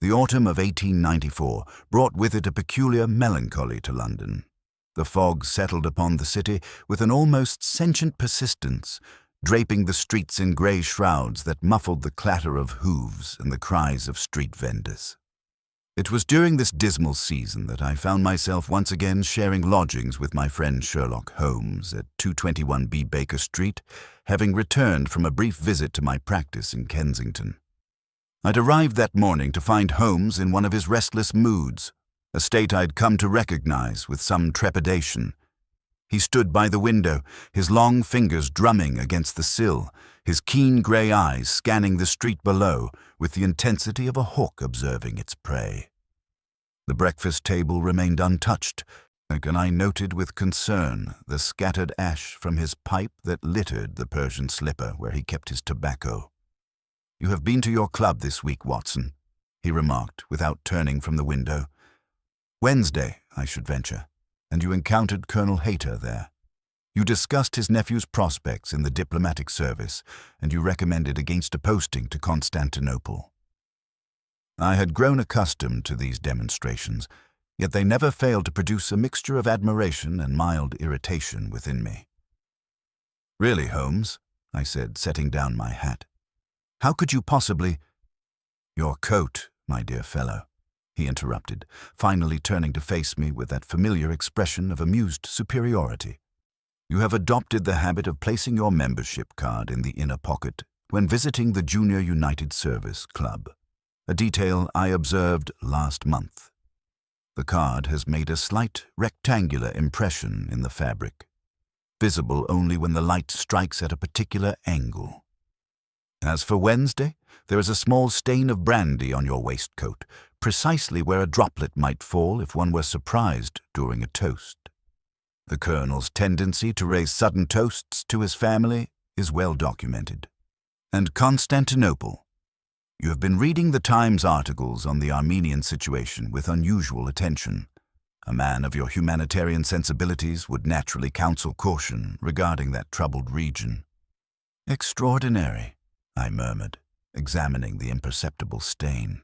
The autumn of 1894 brought with it a peculiar melancholy to London. The fog settled upon the city with an almost sentient persistence, draping the streets in grey shrouds that muffled the clatter of hooves and the cries of street vendors. It was during this dismal season that I found myself once again sharing lodgings with my friend Sherlock Holmes at 221B Baker Street, having returned from a brief visit to my practice in Kensington. I'd arrived that morning to find Holmes in one of his restless moods, a state I'd come to recognize with some trepidation. He stood by the window, his long fingers drumming against the sill, his keen grey eyes scanning the street below with the intensity of a hawk observing its prey. The breakfast table remained untouched, and I noted with concern the scattered ash from his pipe that littered the Persian slipper where he kept his tobacco. "You have been to your club this week, Watson," he remarked without turning from the window. "Wednesday, I should venture, and you encountered Colonel Hayter there. You discussed his nephew's prospects in the diplomatic service, and you recommended against a posting to Constantinople." I had grown accustomed to these demonstrations, yet they never failed to produce a mixture of admiration and mild irritation within me. "Really, Holmes," I said, setting down my hat, "how could you possibly—" "Your coat, my dear fellow," he interrupted, finally turning to face me with that familiar expression of amused superiority. "You have adopted the habit of placing your membership card in the inner pocket when visiting the Junior United Service Club, a detail I observed last month. The card has made a slight rectangular impression in the fabric, visible only when the light strikes at a particular angle. As for Wednesday, there is a small stain of brandy on your waistcoat, precisely where a droplet might fall if one were surprised during a toast. The Colonel's tendency to raise sudden toasts to his family is well documented. And Constantinople. You have been reading the Times articles on the Armenian situation with unusual attention. A man of your humanitarian sensibilities would naturally counsel caution regarding that troubled region. "Extraordinary," I murmured, examining the imperceptible stain,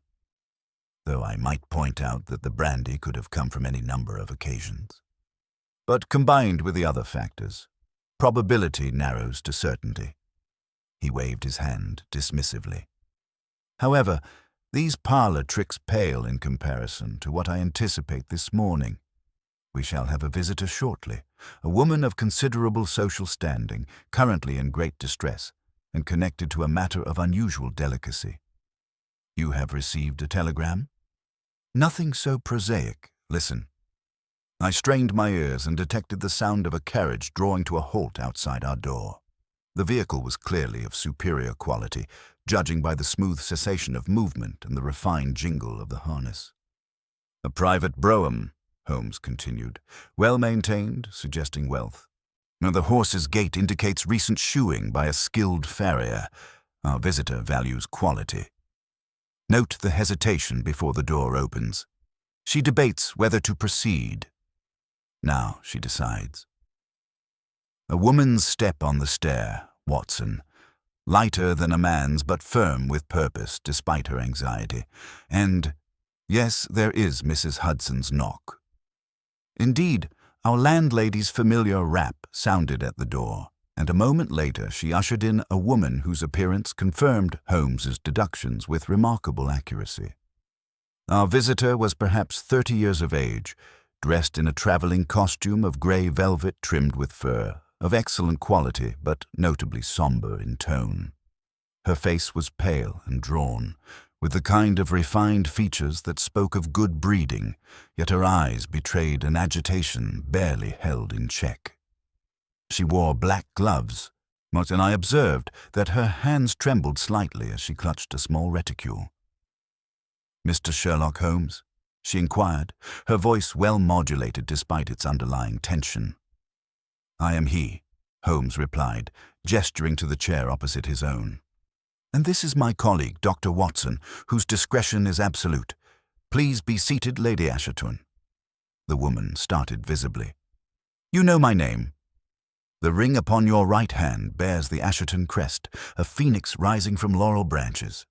though I might point out that the brandy could have come from any number of occasions. But combined with the other factors, probability narrows to certainty. He waved his hand dismissively. However, these parlor tricks pale in comparison to what I anticipate this morning. We shall have a visitor shortly, a woman of considerable social standing, currently in great distress, and connected to a matter of unusual delicacy. You have received a telegram? Nothing so prosaic. Listen. I strained my ears and detected the sound of a carriage drawing to a halt outside our door. The vehicle was clearly of superior quality, judging by the smooth cessation of movement and the refined jingle of the harness. "A private brougham," Holmes continued, "well maintained, suggesting wealth. Now, the horse's gait indicates recent shoeing by a skilled farrier. Our visitor values quality. Note the hesitation before the door opens. She debates whether to proceed. Now she decides. A woman's step on the stair, Watson, lighter than a man's but firm with purpose despite her anxiety, and, yes, there is Mrs. Hudson's knock. Indeed, our landlady's familiar rap sounded at the door, and a moment later she ushered in a woman whose appearance confirmed Holmes's deductions with remarkable accuracy. Our visitor was perhaps 30 years of age, dressed in a traveling costume of grey velvet trimmed with fur, of excellent quality but notably somber in tone. Her face was pale and drawn, with the kind of refined features that spoke of good breeding, yet her eyes betrayed an agitation barely held in check. She wore black gloves, and I observed that her hands trembled slightly as she clutched a small reticule. "Mr. Sherlock Holmes?" she inquired, her voice well modulated despite its underlying tension. "I am he," Holmes replied, gesturing to the chair opposite his own. "And this is my colleague, Dr. Watson, whose discretion is absolute. Please be seated, Lady Asherton." The woman started visibly. "You know my name. The ring upon your right hand bears the Asherton crest, a phoenix rising from laurel branches.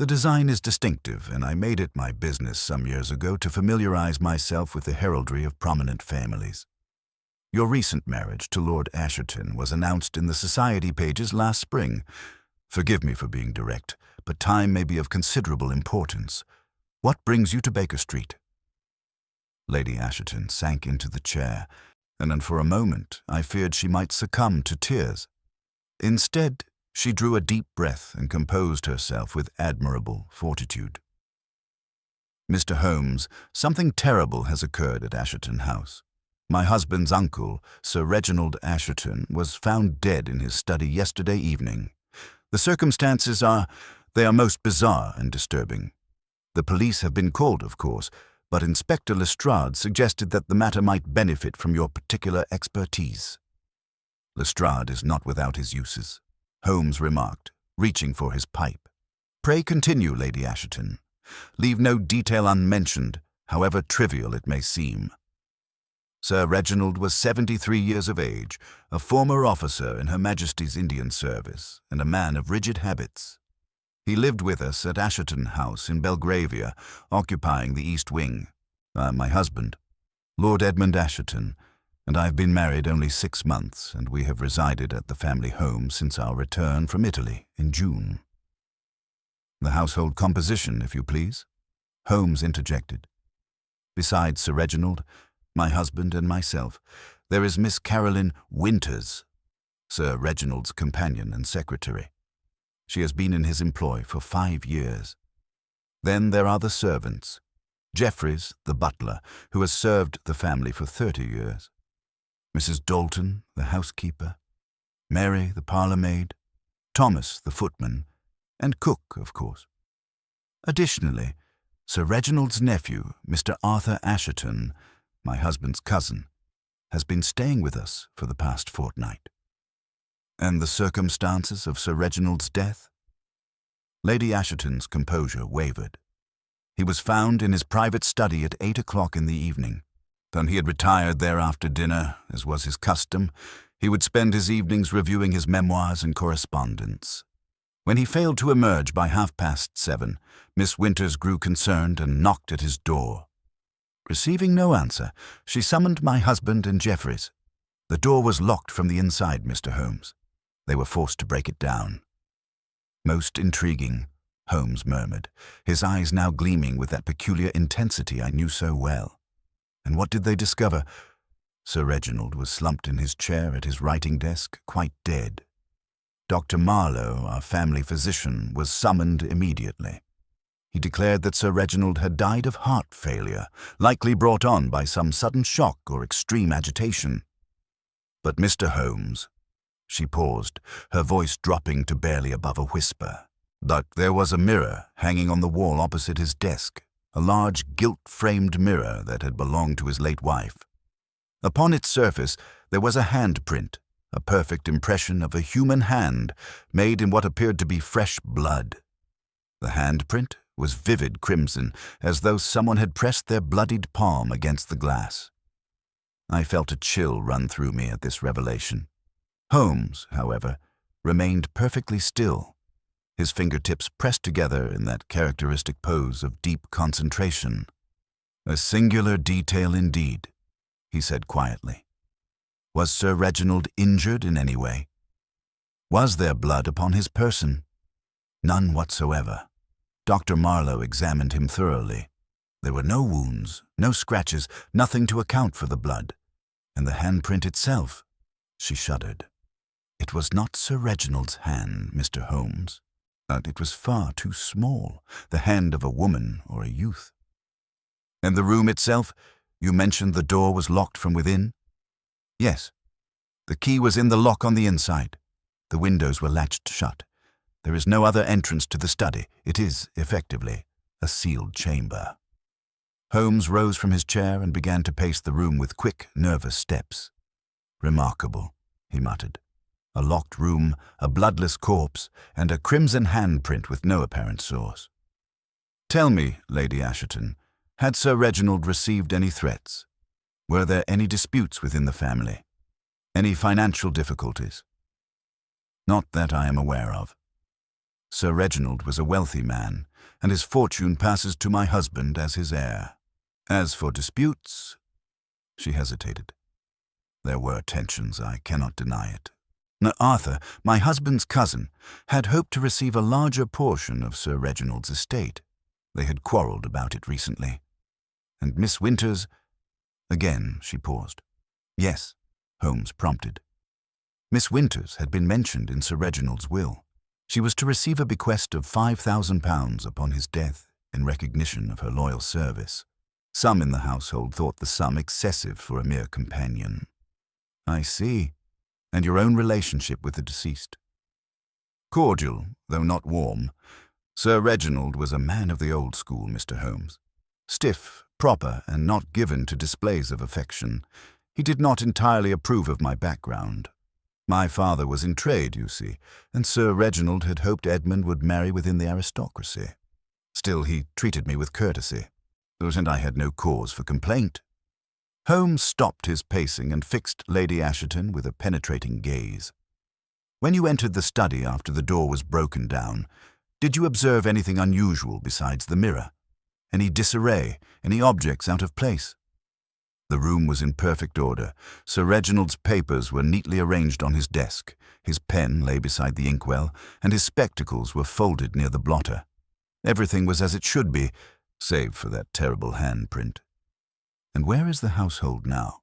The design is distinctive, and I made it my business some years ago to familiarize myself with the heraldry of prominent families. Your recent marriage to Lord Asherton was announced in the society pages last spring. Forgive me for being direct, but time may be of considerable importance. What brings you to Baker Street?" Lady Asherton sank into the chair, and for a moment I feared she might succumb to tears. Instead, she drew a deep breath and composed herself with admirable fortitude. "Mr. Holmes, something terrible has occurred at Asherton House. My husband's uncle, Sir Reginald Asherton, was found dead in his study yesterday evening. The circumstances are most bizarre and disturbing. The police have been called, of course, but Inspector Lestrade suggested that the matter might benefit from your particular expertise." "Lestrade is not without his uses," Holmes remarked, reaching for his pipe. "Pray continue, Lady Asherton. Leave no detail unmentioned, however trivial it may seem." "Sir Reginald was 73 years of age, a former officer in Her Majesty's Indian Service, and a man of rigid habits. He lived with us at Asherton House in Belgravia, occupying the East Wing. My husband, Lord Edmund Asherton, and I have been married only 6 months, and we have resided at the family home since our return from Italy in June." "The household composition, if you please," Holmes interjected. "Besides Sir Reginald, my husband and myself, there is Miss Caroline Winters, Sir Reginald's companion and secretary. She has been in his employ for 5 years. Then there are the servants. Jeffries, the butler, who has served the family for 30 years. Mrs. Dalton, the housekeeper. Mary, the parlour-maid. Thomas, the footman. And cook, of course. Additionally, Sir Reginald's nephew, Mr. Arthur Asherton, my husband's cousin, has been staying with us for the past fortnight." "And the circumstances of Sir Reginald's death?" Lady Asherton's composure wavered. "He was found in his private study at 8 o'clock in the evening. When he had retired there after dinner, as was his custom, he would spend his evenings reviewing his memoirs and correspondence. When he failed to emerge by 7:30, Miss Winters grew concerned and knocked at his door. Receiving no answer, she summoned my husband and Jeffries. The door was locked from the inside, Mr. Holmes. They were forced to break it down." "Most intriguing," Holmes murmured, his eyes now gleaming with that peculiar intensity I knew so well. "And what did they discover?" Sir Reginald was slumped in his chair at his writing desk, quite dead. Dr. Marlowe, our family physician, was summoned immediately. He declared that Sir Reginald had died of heart failure, likely brought on by some sudden shock or extreme agitation. "But Mr. Holmes," she paused, her voice dropping to barely above a whisper, "but there was a mirror hanging on the wall opposite his desk, a large gilt-framed mirror that had belonged to his late wife. Upon its surface there was a handprint, a perfect impression of a human hand made in what appeared to be fresh blood. The handprint was vivid crimson, as though someone had pressed their bloodied palm against the glass." I felt a chill run through me at this revelation. Holmes, however, remained perfectly still, his fingertips pressed together in that characteristic pose of deep concentration. "A singular detail indeed," he said quietly. "Was Sir Reginald injured in any way? Was there blood upon his person?" "None whatsoever. Dr. Marlowe examined him thoroughly. There were no wounds, no scratches, nothing to account for the blood. And the handprint itself," she shuddered. "It was not Sir Reginald's hand, Mr. Holmes. It was far too small, the hand of a woman or a youth." "And the room itself? You mentioned the door was locked from within?" "Yes. The key was in the lock on the inside. The windows were latched shut. There is no other entrance to the study. It is, effectively, a sealed chamber." Holmes rose from his chair and began to pace the room with quick, nervous steps. "Remarkable," he muttered. "A locked room, a bloodless corpse, and a crimson handprint with no apparent source. Tell me, Lady Asherton, had Sir Reginald received any threats? Were there any disputes within the family? Any financial difficulties?" "Not that I am aware of." Sir Reginald was a wealthy man, and his fortune passes to my husband as his heir. As for disputes—" She hesitated. There were tensions, I cannot deny it. Now, Arthur, my husband's cousin, had hoped to receive a larger portion of Sir Reginald's estate. They had quarrelled about it recently. And Miss Winters— Again she paused. "Yes," Holmes prompted. Miss Winters had been mentioned in Sir Reginald's will. She was to receive a bequest of £5,000 upon his death in recognition of her loyal service. Some in the household thought the sum excessive for a mere companion. "I see. And your own relationship with the deceased?" "Cordial, though not warm. Sir Reginald was a man of the old school, Mr. Holmes. Stiff, proper, and not given to displays of affection. He did not entirely approve of my background. My father was in trade, you see, and Sir Reginald had hoped Edmund would marry within the aristocracy. Still, he treated me with courtesy, and I had no cause for complaint." Holmes stopped his pacing and fixed Lady Asherton with a penetrating gaze. "When you entered the study after the door was broken down, did you observe anything unusual besides the mirror? Any disarray, any objects out of place?" The room was in perfect order. Sir Reginald's papers were neatly arranged on his desk, his pen lay beside the inkwell, and his spectacles were folded near the blotter. Everything was as it should be, save for that terrible handprint. "And where is the household now?"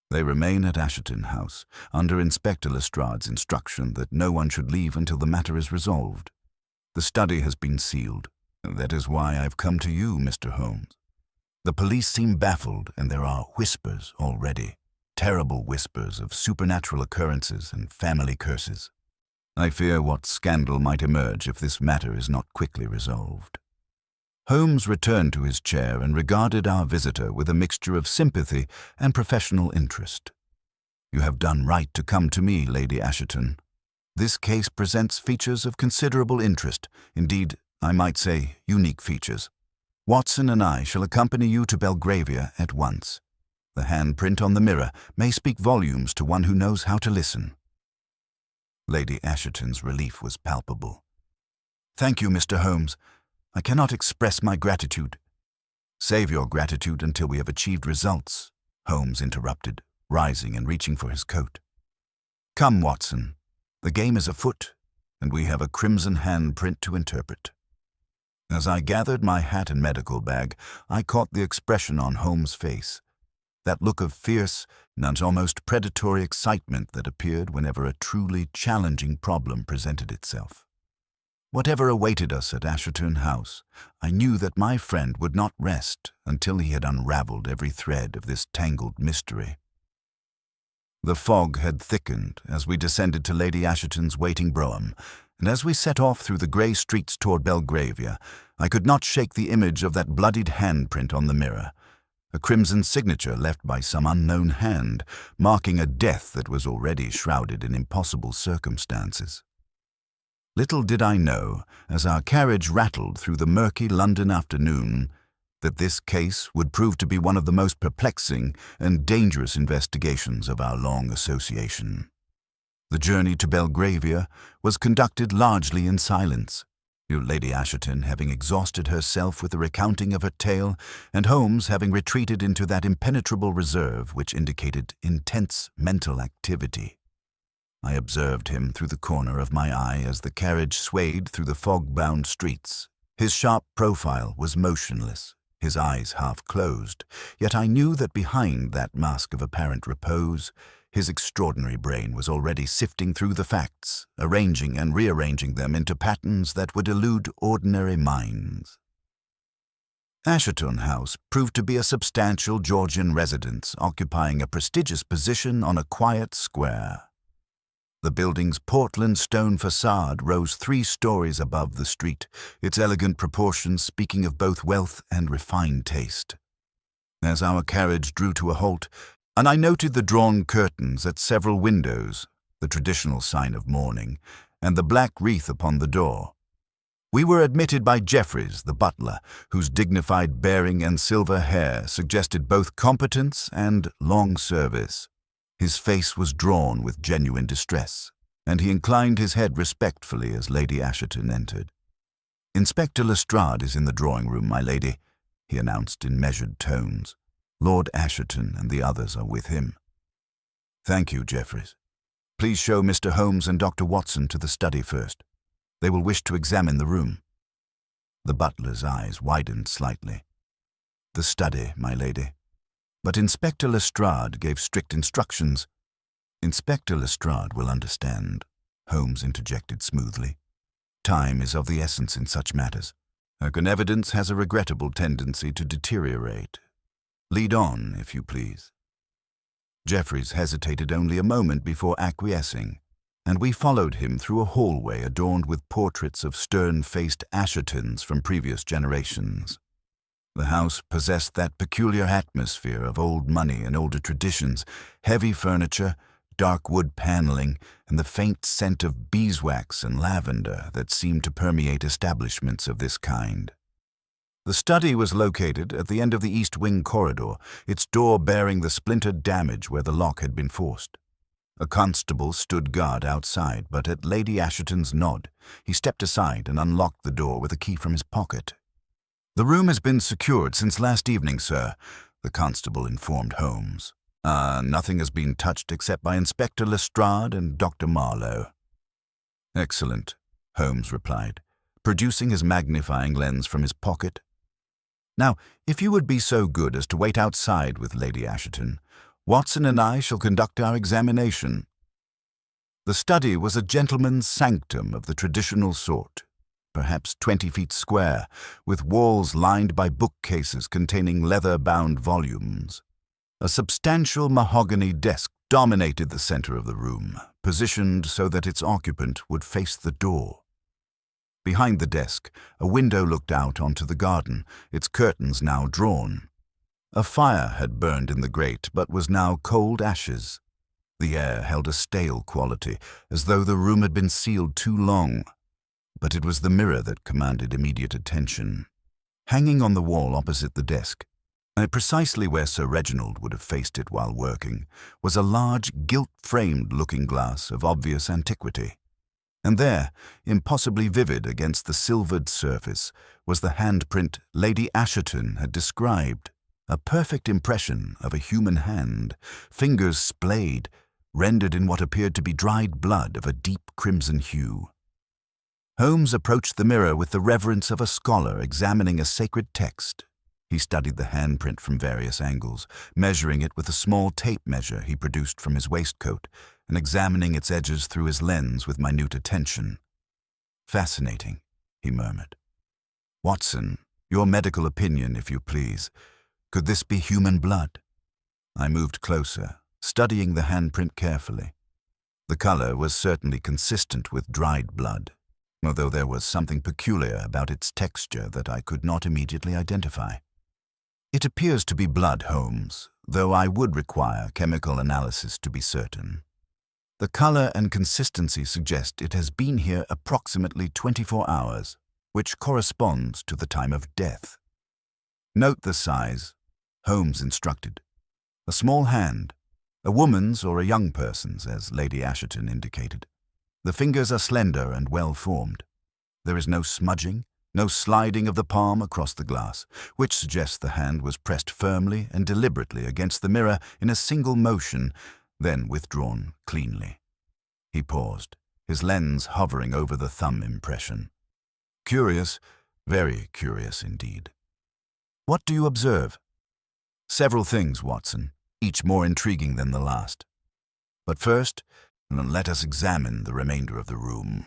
"They remain at Asherton House, under Inspector Lestrade's instruction that no one should leave until the matter is resolved. The study has been sealed. That is why I've come to you, Mr. Holmes. The police seem baffled, and there are whispers already, terrible whispers of supernatural occurrences and family curses. I fear what scandal might emerge if this matter is not quickly resolved." Holmes returned to his chair and regarded our visitor with a mixture of sympathy and professional interest. "You have done right to come to me, Lady Asherton. This case presents features of considerable interest, indeed, I might say unique features. Watson and I shall accompany you to Belgravia at once. The handprint on the mirror may speak volumes to one who knows how to listen." Lady Asherton's relief was palpable. "Thank you, Mr. Holmes. I cannot express my gratitude." "Save your gratitude until we have achieved results," Holmes interrupted, rising and reaching for his coat. "Come, Watson. The game is afoot, and we have a crimson handprint to interpret." As I gathered my hat and medical bag, I caught the expression on Holmes' face, that look of fierce and almost predatory excitement that appeared whenever a truly challenging problem presented itself. Whatever awaited us at Asherton House, I knew that my friend would not rest until he had unraveled every thread of this tangled mystery. The fog had thickened as we descended to Lady Asherton's waiting brougham, and as we set off through the grey streets toward Belgravia, I could not shake the image of that bloodied handprint on the mirror, a crimson signature left by some unknown hand, marking a death that was already shrouded in impossible circumstances. Little did I know, as our carriage rattled through the murky London afternoon, that this case would prove to be one of the most perplexing and dangerous investigations of our long association. The journey to Belgravia was conducted largely in silence, Lady Asherton having exhausted herself with the recounting of her tale, and Holmes having retreated into that impenetrable reserve which indicated intense mental activity. I observed him through the corner of my eye as the carriage swayed through the fog-bound streets. His sharp profile was motionless, his eyes half closed, yet I knew that behind that mask of apparent repose, his extraordinary brain was already sifting through the facts, arranging and rearranging them into patterns that would elude ordinary minds. Asherton House proved to be a substantial Georgian residence occupying a prestigious position on a quiet square. The building's Portland stone facade rose 3 stories above the street, its elegant proportions speaking of both wealth and refined taste. As our carriage drew to a halt, and I noted the drawn curtains at several windows, the traditional sign of mourning, and the black wreath upon the door, we were admitted by Jeffries, the butler, whose dignified bearing and silver hair suggested both competence and long service. His face was drawn with genuine distress, and he inclined his head respectfully as Lady Asherton entered. "Inspector Lestrade is in the drawing-room, my lady," he announced in measured tones. "Lord Asherton and the others are with him." "Thank you, Jeffries. Please show Mr. Holmes and Dr. Watson to the study first. They will wish to examine the room." The butler's eyes widened slightly. "The study, my lady." But Inspector Lestrade gave strict instructions. "Inspector Lestrade will understand," Holmes interjected smoothly. "Time is of the essence in such matters. An evidence has a regrettable tendency to deteriorate. Lead on, if you please." Jeffries hesitated only a moment before acquiescing, and we followed him through a hallway adorned with portraits of stern-faced Ashertons from previous generations. The house possessed that peculiar atmosphere of old money and older traditions, heavy furniture, dark wood paneling, and the faint scent of beeswax and lavender that seemed to permeate establishments of this kind. The study was located at the end of the east wing corridor, its door bearing the splintered damage where the lock had been forced. A constable stood guard outside, but at Lady Asherton's nod, he stepped aside and unlocked the door with a key from his pocket. "The room has been secured since last evening, sir," the constable informed Holmes. Nothing has been touched except by Inspector Lestrade and Dr. Marlowe." "Excellent," Holmes replied, producing his magnifying lens from his pocket. "Now, if you would be so good as to wait outside with Lady Asherton, Watson and I shall conduct our examination." The study was a gentleman's sanctum of the traditional sort, perhaps 20 feet square, with walls lined by bookcases containing leather-bound volumes. A substantial mahogany desk dominated the center of the room, positioned so that its occupant would face the door. Behind the desk, a window looked out onto the garden, its curtains now drawn. A fire had burned in the grate, but was now cold ashes. The air held a stale quality, as though the room had been sealed too long. But it was the mirror that commanded immediate attention. Hanging on the wall opposite the desk, precisely where Sir Reginald would have faced it while working, was a large, gilt-framed looking-glass of obvious antiquity. And there, impossibly vivid against the silvered surface, was the handprint Lady Asherton had described, a perfect impression of a human hand, fingers splayed, rendered in what appeared to be dried blood of a deep crimson hue. Holmes approached the mirror with the reverence of a scholar examining a sacred text. He studied the handprint from various angles, measuring it with a small tape measure he produced from his waistcoat, and examining its edges through his lens with minute attention. "Fascinating," he murmured. "Watson, your medical opinion, if you please. Could this be human blood?" I moved closer, studying the handprint carefully. The color was certainly consistent with dried blood, although there was something peculiar about its texture that I could not immediately identify. "It appears to be blood, Holmes, though I would require chemical analysis to be certain. The color and consistency suggest it has been here approximately 24 hours, which corresponds to the time of death." "Note the size," Holmes instructed. "A small hand, a woman's or a young person's, as Lady Asherton indicated. The fingers are slender and well-formed. There is no smudging, no sliding of the palm across the glass, which suggests the hand was pressed firmly and deliberately against the mirror in a single motion, then withdrawn cleanly." He paused, his lens hovering over the thumb impression. "Curious, very curious indeed." "What do you observe?" "Several things, Watson, each more intriguing than the last. But first, let us examine the remainder of the room."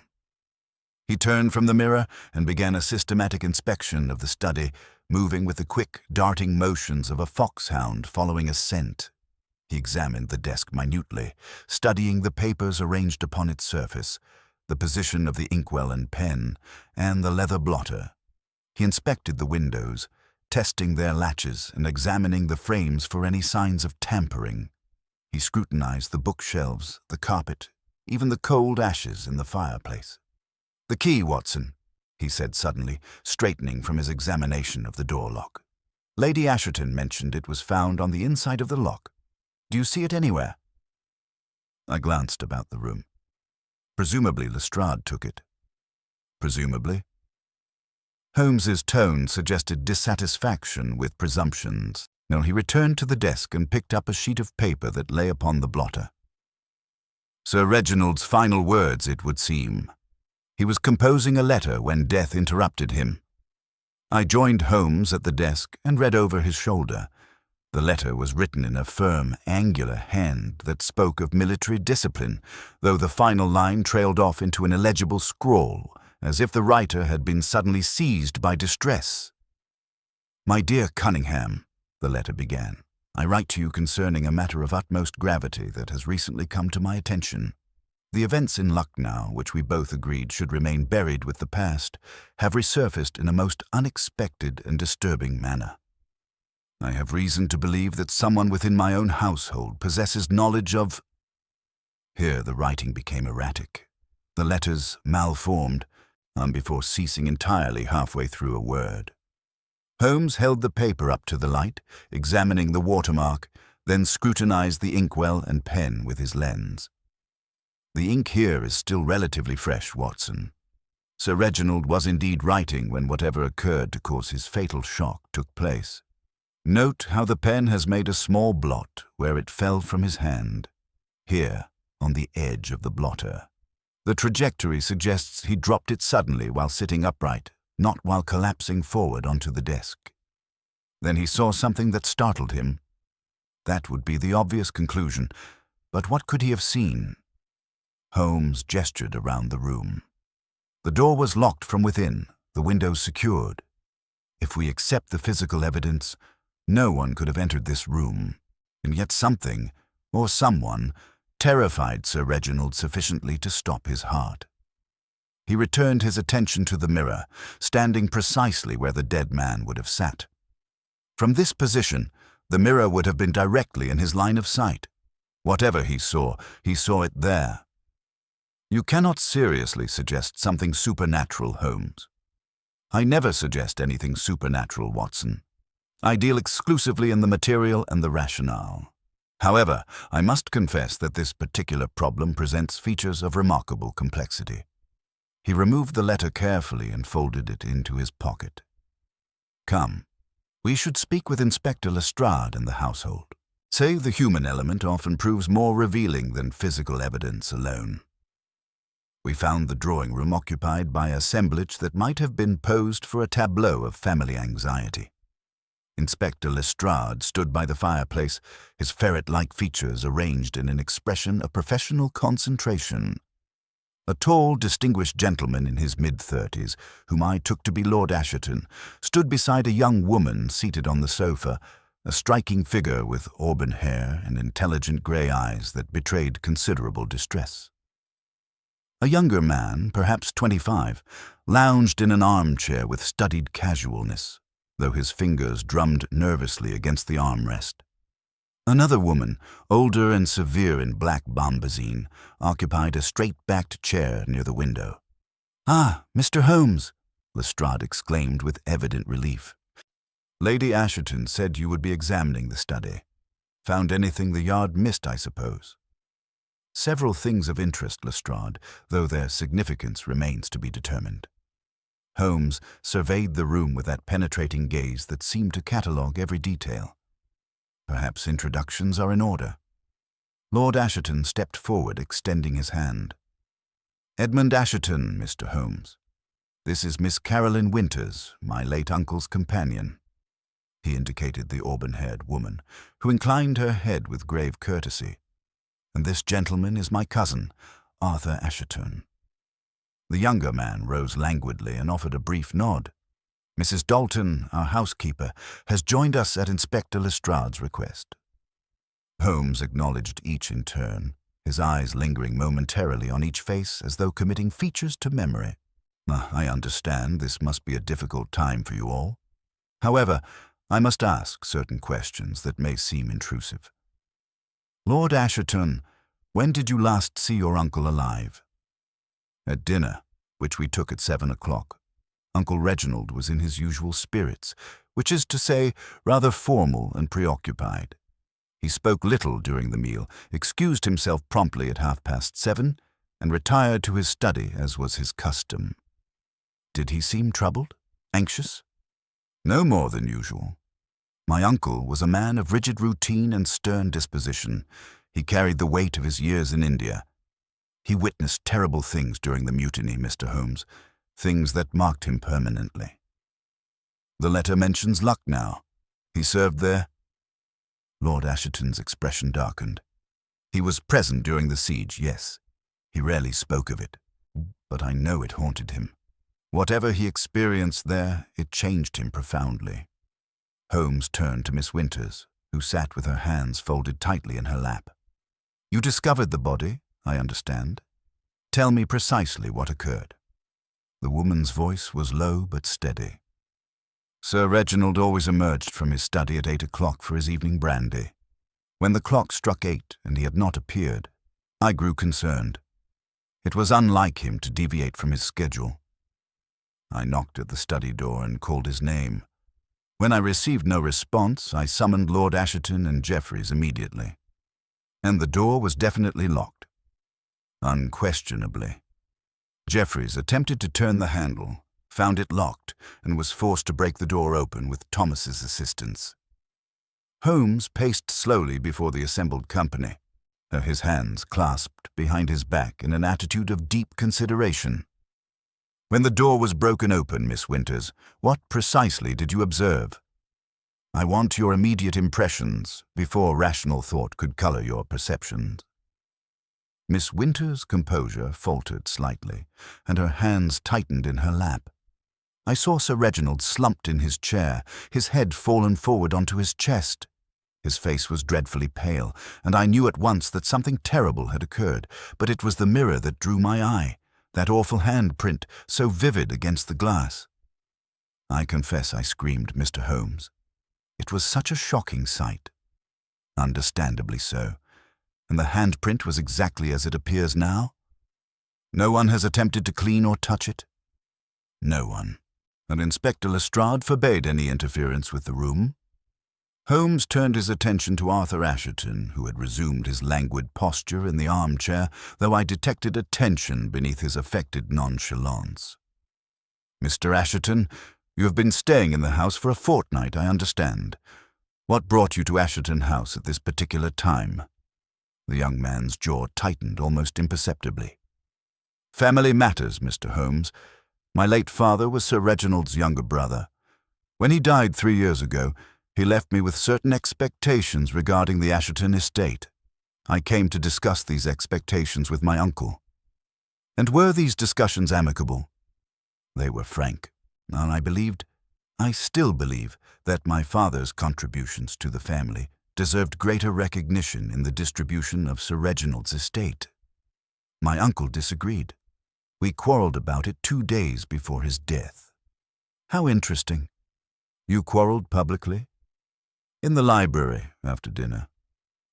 He turned from the mirror and began a systematic inspection of the study, moving with the quick, darting motions of a foxhound following a scent. He examined the desk minutely, studying the papers arranged upon its surface, the position of the inkwell and pen, and the leather blotter. He inspected the windows, testing their latches and examining the frames for any signs of tampering. He scrutinized the bookshelves, the carpet, even the cold ashes in the fireplace. "The key, Watson," he said suddenly, straightening from his examination of the door lock. "Lady Asherton mentioned it was found on the inside of the lock. Do you see it anywhere?" I glanced about the room. Presumably Lestrade took it. Presumably? Holmes's tone suggested dissatisfaction with presumptions. No, he returned to the desk and picked up a sheet of paper that lay upon the blotter. Sir Reginald's final words, it would seem. He was composing a letter when death interrupted him. I joined Holmes at the desk and read over his shoulder. The letter was written in a firm, angular hand that spoke of military discipline, though the final line trailed off into an illegible scrawl, as if the writer had been suddenly seized by distress. "My dear Cunningham," the letter began, "I write to you concerning a matter of utmost gravity that has recently come to my attention. The events in Lucknow, which we both agreed should remain buried with the past, have resurfaced in a most unexpected and disturbing manner. I have reason to believe that someone within my own household possesses knowledge of—" Here the writing became erratic. The letters malformed, before ceasing entirely halfway through a word. Holmes held the paper up to the light, examining the watermark, then scrutinized the inkwell and pen with his lens. "The ink here is still relatively fresh, Watson. Sir Reginald was indeed writing when whatever occurred to cause his fatal shock took place. Note how the pen has made a small blot where it fell from his hand, here, on the edge of the blotter. The trajectory suggests he dropped it suddenly while sitting upright, not while collapsing forward onto the desk. Then he saw something that startled him. That would be the obvious conclusion, but what could he have seen?" Holmes gestured around the room. "The door was locked from within, the windows secured. If we accept the physical evidence, no one could have entered this room, and yet something, or someone, terrified Sir Reginald sufficiently to stop his heart." He returned his attention to the mirror, standing precisely where the dead man would have sat. From this position, the mirror would have been directly in his line of sight. Whatever he saw it there. "You cannot seriously suggest something supernatural, Holmes." "I never suggest anything supernatural, Watson. I deal exclusively in the material and the rationale. However, I must confess that this particular problem presents features of remarkable complexity." He removed the letter carefully and folded it into his pocket. "Come, we should speak with Inspector Lestrade and the household. Say the human element often proves more revealing than physical evidence alone." We found the drawing room occupied by assemblage that might have been posed for a tableau of family anxiety. Inspector Lestrade stood by the fireplace, his ferret-like features arranged in an expression of professional concentration. A tall, distinguished gentleman in his mid-30s, whom I took to be Lord Asherton, stood beside a young woman seated on the sofa, a striking figure with auburn hair and intelligent grey eyes that betrayed considerable distress. A younger man, perhaps 25, lounged in an armchair with studied casualness, though his fingers drummed nervously against the armrest. Another woman, older and severe in black bombazine, occupied a straight-backed chair near the window. "Ah, Mr. Holmes!" Lestrade exclaimed with evident relief. "Lady Asherton said you would be examining the study. Found anything the yard missed, I suppose?" "Several things of interest, Lestrade, though their significance remains to be determined." Holmes surveyed the room with that penetrating gaze that seemed to catalogue every detail. "Perhaps introductions are in order." Lord Asherton stepped forward, extending his hand. "Edmund Asherton, Mr. Holmes. This is Miss Caroline Winters, my late uncle's companion." He indicated the auburn-haired woman, who inclined her head with grave courtesy. "And this gentleman is my cousin, Arthur Asherton." The younger man rose languidly and offered a brief nod. "Mrs. Dalton, our housekeeper, has joined us at Inspector Lestrade's request." Holmes acknowledged each in turn, his eyes lingering momentarily on each face as though committing features to memory. "I understand this must be a difficult time for you all. However, I must ask certain questions that may seem intrusive. Lord Asherton, when did you last see your uncle alive?" "At dinner, which we took at 7 o'clock. Uncle Reginald was in his usual spirits, which is to say, rather formal and preoccupied. He spoke little during the meal, excused himself promptly at 7:30, and retired to his study as was his custom. Did he seem troubled? Anxious? No more than usual. My uncle was a man of rigid routine and stern disposition. He carried the weight of his years in India. He witnessed terrible things during the mutiny, Mr. Holmes, things that marked him permanently. The letter mentions Lucknow. He served there. Lord Asherton's expression darkened. He was present during the siege, yes. He rarely spoke of it, but I know it haunted him. Whatever he experienced there, it changed him profoundly. Holmes turned to Miss Winters, who sat with her hands folded tightly in her lap. You discovered the body, I understand. Tell me precisely what occurred. The woman's voice was low but steady. Sir Reginald always emerged from his study at 8 o'clock for his evening brandy. When the clock struck 8 and he had not appeared, I grew concerned. It was unlike him to deviate from his schedule. I knocked at the study door and called his name. When I received no response, I summoned Lord Asherton and Jeffreys immediately. And the door was definitely locked. Unquestionably. Jeffreys attempted to turn the handle, found it locked, and was forced to break the door open with Thomas's assistance. Holmes paced slowly before the assembled company, his hands clasped behind his back in an attitude of deep consideration. When the door was broken open, Miss Winters, what precisely did you observe? I want your immediate impressions before rational thought could color your perceptions. Miss Winters' composure faltered slightly, and her hands tightened in her lap. I saw Sir Reginald slumped in his chair, his head fallen forward onto his chest. His face was dreadfully pale, and I knew at once that something terrible had occurred, but it was the mirror that drew my eye, that awful handprint, so vivid against the glass. I confess I screamed, Mr. Holmes. It was such a shocking sight. Understandably so. And the handprint was exactly as it appears now? No one has attempted to clean or touch it? No one. And Inspector Lestrade forbade any interference with the room. Holmes turned his attention to Arthur Asherton, who had resumed his languid posture in the armchair, though I detected a tension beneath his affected nonchalance. Mr. Asherton, you have been staying in the house for a fortnight, I understand. What brought you to Asherton House at this particular time? The young man's jaw tightened almost imperceptibly. Family matters, Mr. Holmes. My late father was Sir Reginald's younger brother. When he died 3 years ago, he left me with certain expectations regarding the Asherton estate. I came to discuss these expectations with my uncle. And were these discussions amicable? They were frank, and I still believe, that my father's contributions to the family deserved greater recognition in the distribution of Sir Reginald's estate. My uncle disagreed. We quarreled about it 2 days before his death. How interesting. You quarreled publicly? In the library, after dinner.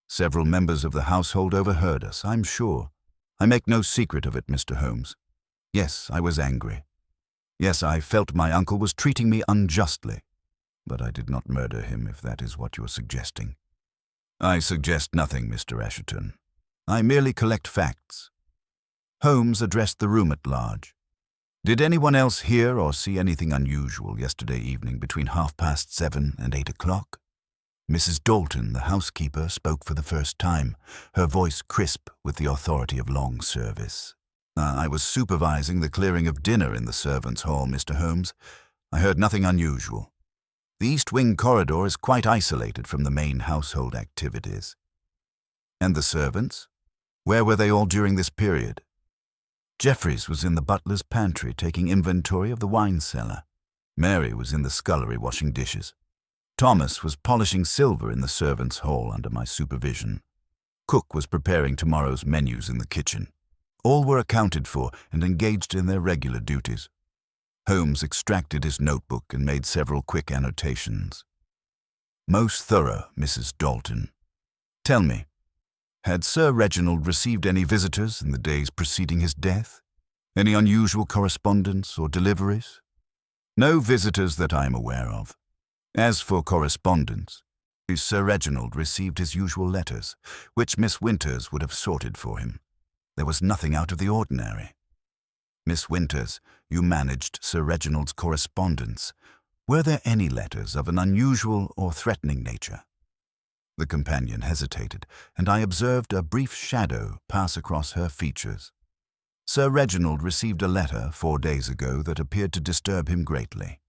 Several members of the household overheard us, I'm sure. I make no secret of it, Mr. Holmes. Yes, I was angry. Yes, I felt my uncle was treating me unjustly. But I did not murder him, if that is what you're suggesting. I suggest nothing, Mr. Asherton. I merely collect facts. Holmes addressed the room at large. Did anyone else hear or see anything unusual yesterday evening between 7:30 and 8 o'clock? Mrs. Dalton, the housekeeper, spoke for the first time, her voice crisp with the authority of long service. I was supervising the clearing of dinner in the servants' hall, Mr. Holmes. I heard nothing unusual. The East Wing corridor is quite isolated from the main household activities. And the servants? Where were they all during this period? Jeffreys was in the butler's pantry taking inventory of the wine cellar. Mary was in the scullery washing dishes. Thomas was polishing silver in the servants' hall under my supervision. Cook was preparing tomorrow's menus in the kitchen. All were accounted for and engaged in their regular duties. Holmes extracted his notebook and made several quick annotations. Most thorough, Mrs. Dalton. Tell me, had Sir Reginald received any visitors in the days preceding his death? Any unusual correspondence or deliveries? No visitors that I am aware of. As for correspondence, Sir Reginald received his usual letters, which Miss Winters would have sorted for him. There was nothing out of the ordinary. Miss Winters, you managed Sir Reginald's correspondence. Were there any letters of an unusual or threatening nature? The companion hesitated, and I observed a brief shadow pass across her features. Sir Reginald received a letter 4 days ago that appeared to disturb him greatly.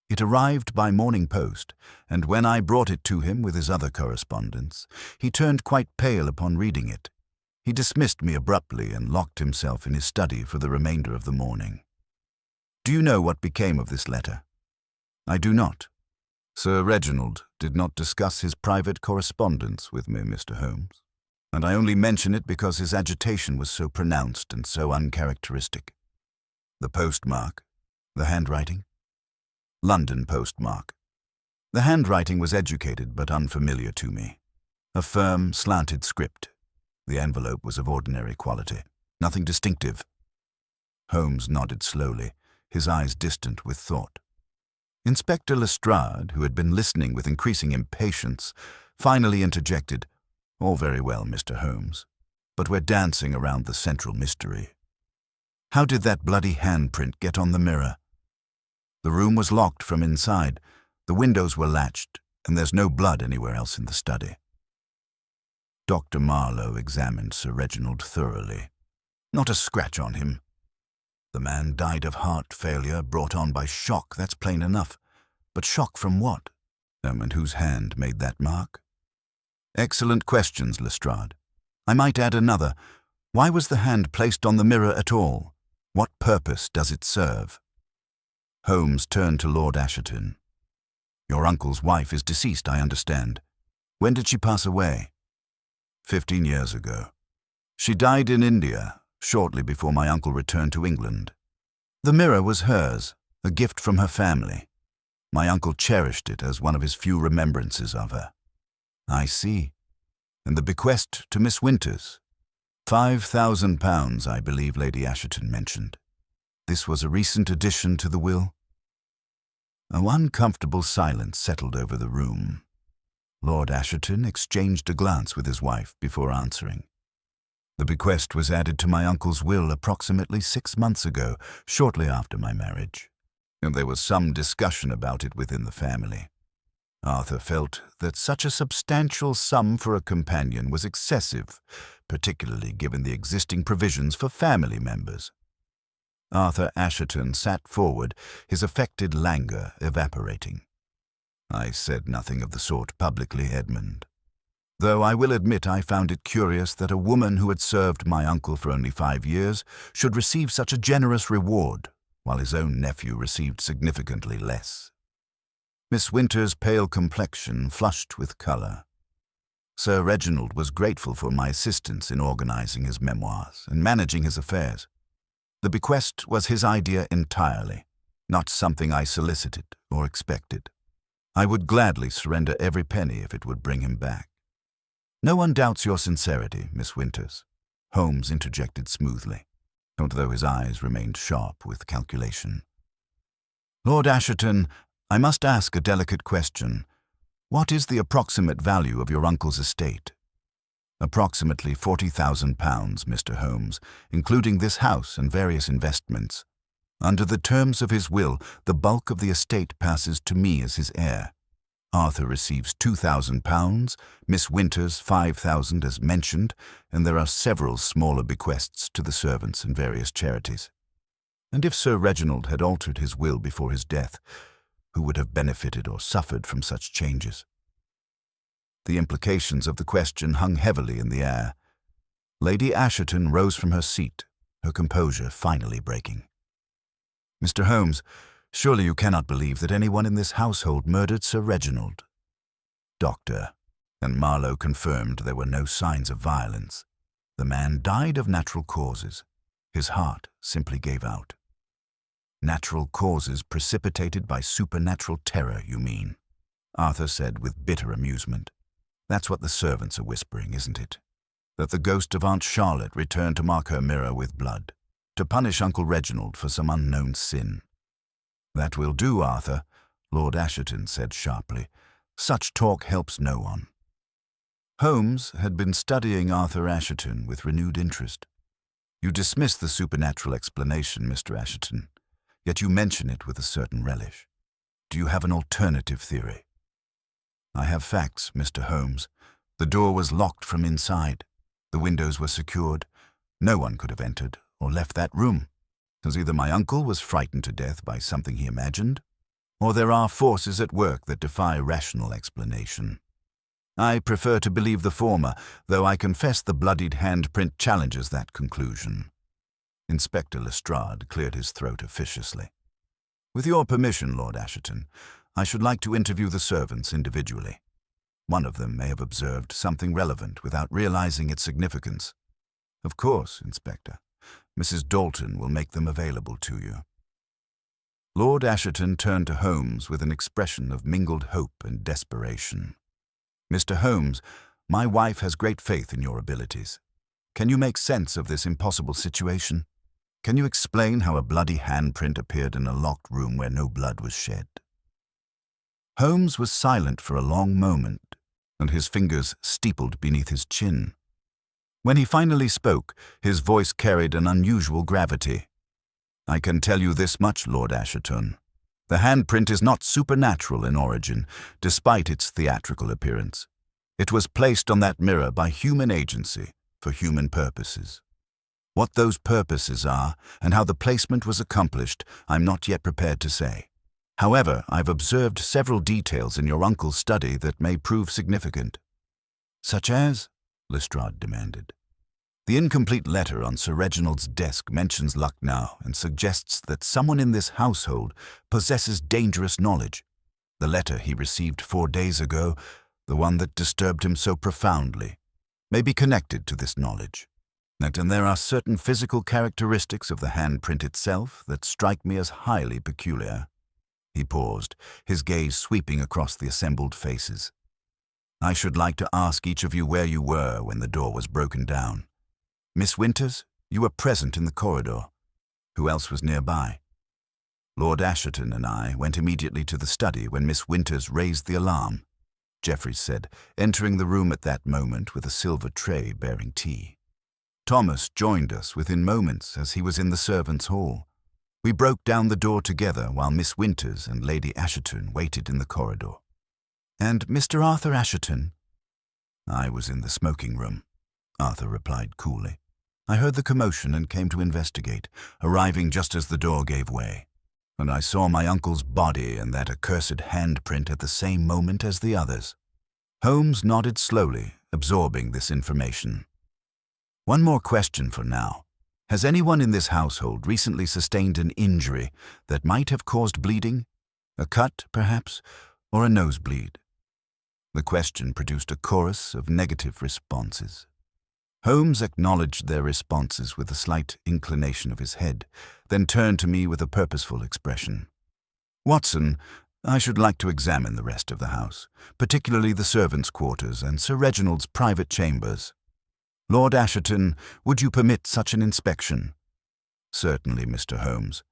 It arrived by morning post, and when I brought it to him with his other correspondence, he turned quite pale upon reading it. He dismissed me abruptly and locked himself in his study for the remainder of the morning. Do you know what became of this letter? I do not. Sir Reginald did not discuss his private correspondence with me, Mr. Holmes, and I only mention it because his agitation was so pronounced and so uncharacteristic. The postmark, the handwriting? London postmark. The handwriting was educated but unfamiliar to me. A firm, slanted script. The envelope was of ordinary quality, nothing distinctive. Holmes nodded slowly, his eyes distant with thought. Inspector Lestrade, who had been listening with increasing impatience, finally interjected, "All very well, Mr. Holmes, but we're dancing around the central mystery. How did that bloody handprint get on the mirror? The room was locked from inside, the windows were latched, and there's no blood anywhere else in the study." Dr. Marlowe examined Sir Reginald thoroughly. Not a scratch on him. The man died of heart failure brought on by shock, that's plain enough. But shock from what? And whose hand made that mark? Excellent questions, Lestrade. I might add another. Why was the hand placed on the mirror at all? What purpose does it serve? Holmes turned to Lord Asherton. Your uncle's wife is deceased, I understand. When did she pass away? 15 years ago. She died in India, shortly before my uncle returned to England. The mirror was hers, a gift from her family. My uncle cherished it as one of his few remembrances of her. I see. And the bequest to Miss Winters? £5,000, I believe Lady Asherton mentioned. This was a recent addition to the will? An uncomfortable silence settled over the room. Lord Asherton exchanged a glance with his wife before answering. The bequest was added to my uncle's will approximately 6 months ago, shortly after my marriage, and there was some discussion about it within the family. Arthur felt that such a substantial sum for a companion was excessive, particularly given the existing provisions for family members. Arthur Asherton sat forward, his affected languor evaporating. I said nothing of the sort publicly, Edmund. Though I will admit I found it curious that a woman who had served my uncle for only 5 years should receive such a generous reward, while his own nephew received significantly less. Miss Winters' pale complexion flushed with colour. Sir Reginald was grateful for my assistance in organizing his memoirs and managing his affairs. The bequest was his idea entirely, not something I solicited or expected. I would gladly surrender every penny if it would bring him back. No one doubts your sincerity, Miss Winters, Holmes interjected smoothly, although his eyes remained sharp with calculation. Lord Asherton, I must ask a delicate question. What is the approximate value of your uncle's estate? Approximately £40,000, Mr. Holmes, including this house and various investments. Under the terms of his will, the bulk of the estate passes to me as his heir. Arthur receives £2,000, Miss Winters £5,000 as mentioned, and there are several smaller bequests to the servants and various charities. And if Sir Reginald had altered his will before his death, who would have benefited or suffered from such changes? The implications of the question hung heavily in the air. Lady Asherton rose from her seat, her composure finally breaking. Mr. Holmes, surely you cannot believe that anyone in this household murdered Sir Reginald. Doctor, and Marlowe confirmed there were no signs of violence. The man died of natural causes. His heart simply gave out. Natural causes precipitated by supernatural terror, you mean? Arthur said with bitter amusement. That's what the servants are whispering, isn't it? That the ghost of Aunt Charlotte returned to mark her mirror with blood, to punish Uncle Reginald for some unknown sin. That will do, Arthur, Lord Asherton said sharply. Such talk helps no one. Holmes had been studying Arthur Asherton with renewed interest. You dismiss the supernatural explanation, Mr. Asherton, yet you mention it with a certain relish. Do you have an alternative theory? I have facts, Mr. Holmes. The door was locked from inside. The windows were secured. No one could have entered or left that room, because either my uncle was frightened to death by something he imagined, or there are forces at work that defy rational explanation. I prefer to believe the former, though I confess the bloodied handprint challenges that conclusion. Inspector Lestrade cleared his throat officiously. With your permission, Lord Asherton, I should like to interview the servants individually. One of them may have observed something relevant without realizing its significance. Of course, Inspector. Mrs. Dalton will make them available to you. Lord Asherton turned to Holmes with an expression of mingled hope and desperation. Mr. Holmes, my wife has great faith in your abilities. Can you make sense of this impossible situation? Can you explain how a bloody handprint appeared in a locked room where no blood was shed? Holmes was silent for a long moment, and his fingers steepled beneath his chin. When he finally spoke, his voice carried an unusual gravity. I can tell you this much, Lord Asherton. The handprint is not supernatural in origin, despite its theatrical appearance. It was placed on that mirror by human agency, for human purposes. What those purposes are, and how the placement was accomplished, I'm not yet prepared to say. However, I've observed several details in your uncle's study that may prove significant. Such as? Lestrade demanded. The incomplete letter on Sir Reginald's desk mentions Lucknow and suggests that someone in this household possesses dangerous knowledge. The letter he received 4 days ago, the one that disturbed him so profoundly, may be connected to this knowledge. And there are certain physical characteristics of the handprint itself that strike me as highly peculiar. He paused, his gaze sweeping across the assembled faces. I should like to ask each of you where you were when the door was broken down. Miss Winters, you were present in the corridor. Who else was nearby? Lord Asherton and I went immediately to the study when Miss Winters raised the alarm, Jeffries said, entering the room at that moment with a silver tray bearing tea. Thomas joined us within moments as he was in the servants' hall. We broke down the door together while Miss Winters and Lady Asherton waited in the corridor. And Mr. Arthur Asherton? I was in the smoking room, Arthur replied coolly. I heard the commotion and came to investigate, arriving just as the door gave way. And I saw my uncle's body and that accursed handprint at the same moment as the others. Holmes nodded slowly, absorbing this information. One more question for now. Has anyone in this household recently sustained an injury that might have caused bleeding? A cut, perhaps, or a nosebleed? The question produced a chorus of negative responses. Holmes acknowledged their responses with a slight inclination of his head, then turned to me with a purposeful expression. Watson, I should like to examine the rest of the house, particularly the servants' quarters and Sir Reginald's private chambers. Lord Asherton, would you permit such an inspection? Certainly, Mr. Holmes.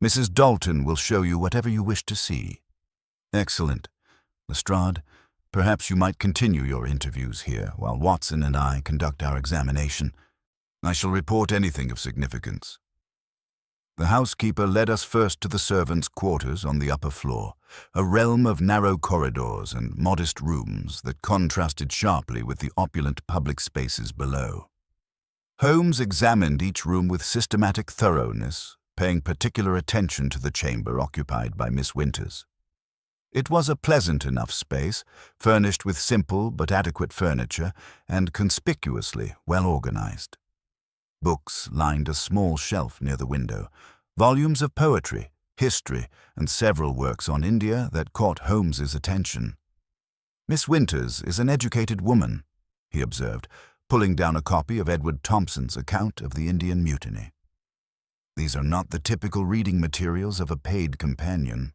Mrs. Dalton will show you whatever you wish to see. Excellent. Lestrade, perhaps you might continue your interviews here while Watson and I conduct our examination. I shall report anything of significance. The housekeeper led us first to the servants' quarters on the upper floor, a realm of narrow corridors and modest rooms that contrasted sharply with the opulent public spaces below. Holmes examined each room with systematic thoroughness, paying particular attention to the chamber occupied by Miss Winters. It was a pleasant enough space, furnished with simple but adequate furniture and conspicuously well organized. Books lined a small shelf near the window, volumes of poetry, history, and several works on India that caught Holmes's attention. Miss Winters is an educated woman, he observed, pulling down a copy of Edward Thompson's account of the Indian Mutiny. These are not the typical reading materials of a paid companion.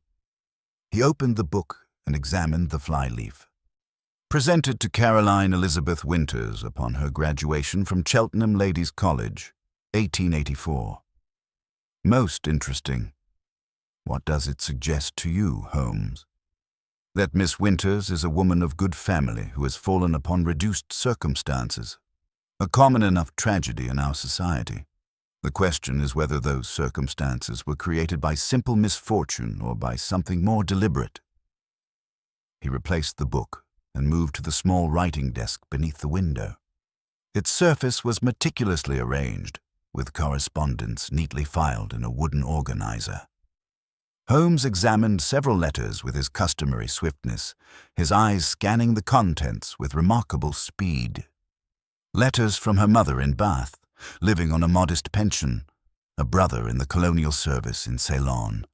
He opened the book and examined the flyleaf. Presented to Caroline Elizabeth Winters upon her graduation from Cheltenham Ladies' College, 1884. Most interesting. What does it suggest to you, Holmes? That Miss Winters is a woman of good family who has fallen upon reduced circumstances, a common enough tragedy in our society. The question is whether those circumstances were created by simple misfortune or by something more deliberate. He replaced the book and moved to the small writing desk beneath the window. Its surface was meticulously arranged, with correspondence neatly filed in a wooden organizer. Holmes examined several letters with his customary swiftness, his eyes scanning the contents with remarkable speed. Letters from her mother in Bath, living on a modest pension, a brother in the colonial service in Ceylon.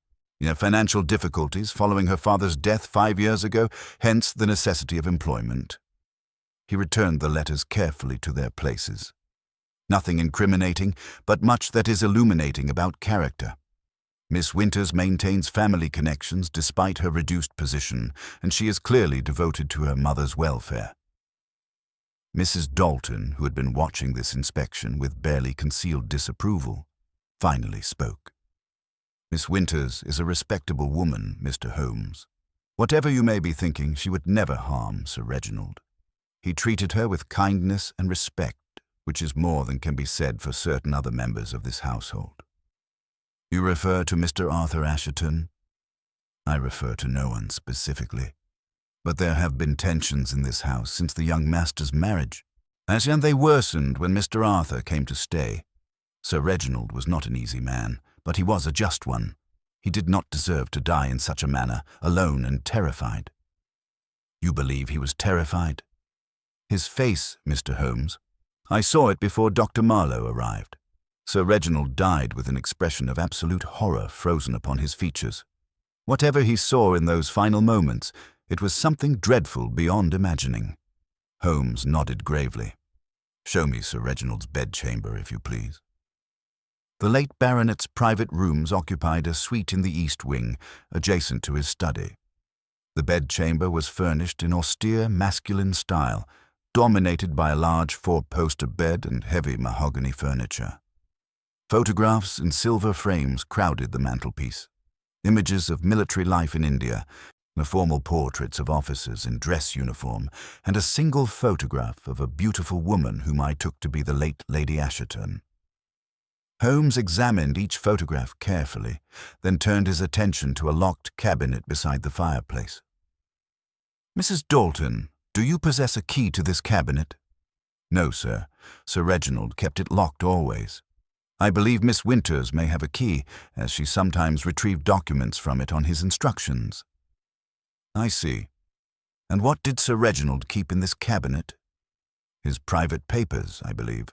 Financial difficulties following her father's death 5 years ago, hence the necessity of employment. He returned the letters carefully to their places. Nothing incriminating, but much that is illuminating about character. Miss Winters maintains family connections despite her reduced position, and she is clearly devoted to her mother's welfare. Mrs. Dalton, who had been watching this inspection with barely concealed disapproval, finally spoke. "Miss Winters is a respectable woman, Mr. Holmes. Whatever you may be thinking, she would never harm Sir Reginald. He treated her with kindness and respect, which is more than can be said for certain other members of this household." "You refer to Mr. Arthur Asherton?" "I refer to no one specifically. But there have been tensions in this house since the young master's marriage, and they worsened when Mr. Arthur came to stay. Sir Reginald was not an easy man, but he was a just one. He did not deserve to die in such a manner, alone and terrified." "You believe he was terrified?" "His face, Mr. Holmes. I saw it before Dr. Marlowe arrived. Sir Reginald died with an expression of absolute horror frozen upon his features. Whatever he saw in those final moments, it was something dreadful beyond imagining." Holmes nodded gravely. "Show me Sir Reginald's bedchamber, if you please." The late baronet's private rooms occupied a suite in the east wing, adjacent to his study. The bedchamber was furnished in austere masculine style, dominated by a large four-poster bed and heavy mahogany furniture. Photographs in silver frames crowded the mantelpiece. Images of military life in India, the formal portraits of officers in dress uniform, and a single photograph of a beautiful woman whom I took to be the late Lady Asherton. Holmes examined each photograph carefully, then turned his attention to a locked cabinet beside the fireplace. "Mrs. Dalton, do you possess a key to this cabinet?" "No, sir. Sir Reginald kept it locked always. I believe Miss Winters may have a key, as she sometimes retrieved documents from it on his instructions." "I see. And what did Sir Reginald keep in this cabinet?" "His private papers, I believe.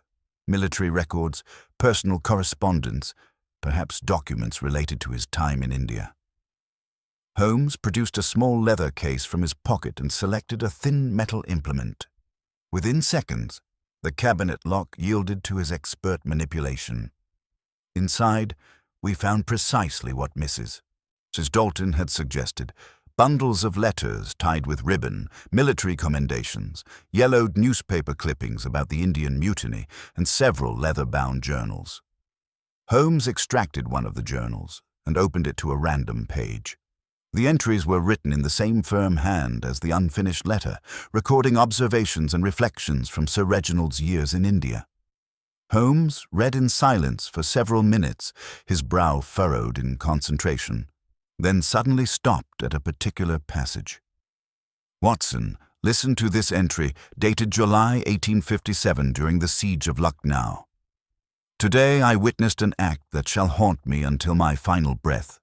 Military records, personal correspondence, perhaps documents related to his time in India." Holmes produced a small leather case from his pocket and selected a thin metal implement. Within seconds, the cabinet lock yielded to his expert manipulation. Inside, we found precisely what Mrs. Dalton had suggested: bundles of letters tied with ribbon, military commendations, yellowed newspaper clippings about the Indian Mutiny, and several leather-bound journals. Holmes extracted one of the journals and opened it to a random page. The entries were written in the same firm hand as the unfinished letter, recording observations and reflections from Sir Reginald's years in India. Holmes read in silence for several minutes, his brow furrowed in concentration, then suddenly stopped at a particular passage. "Watson, listen to this entry, dated July 1857 during the siege of Lucknow. Today I witnessed an act that shall haunt me until my final breath.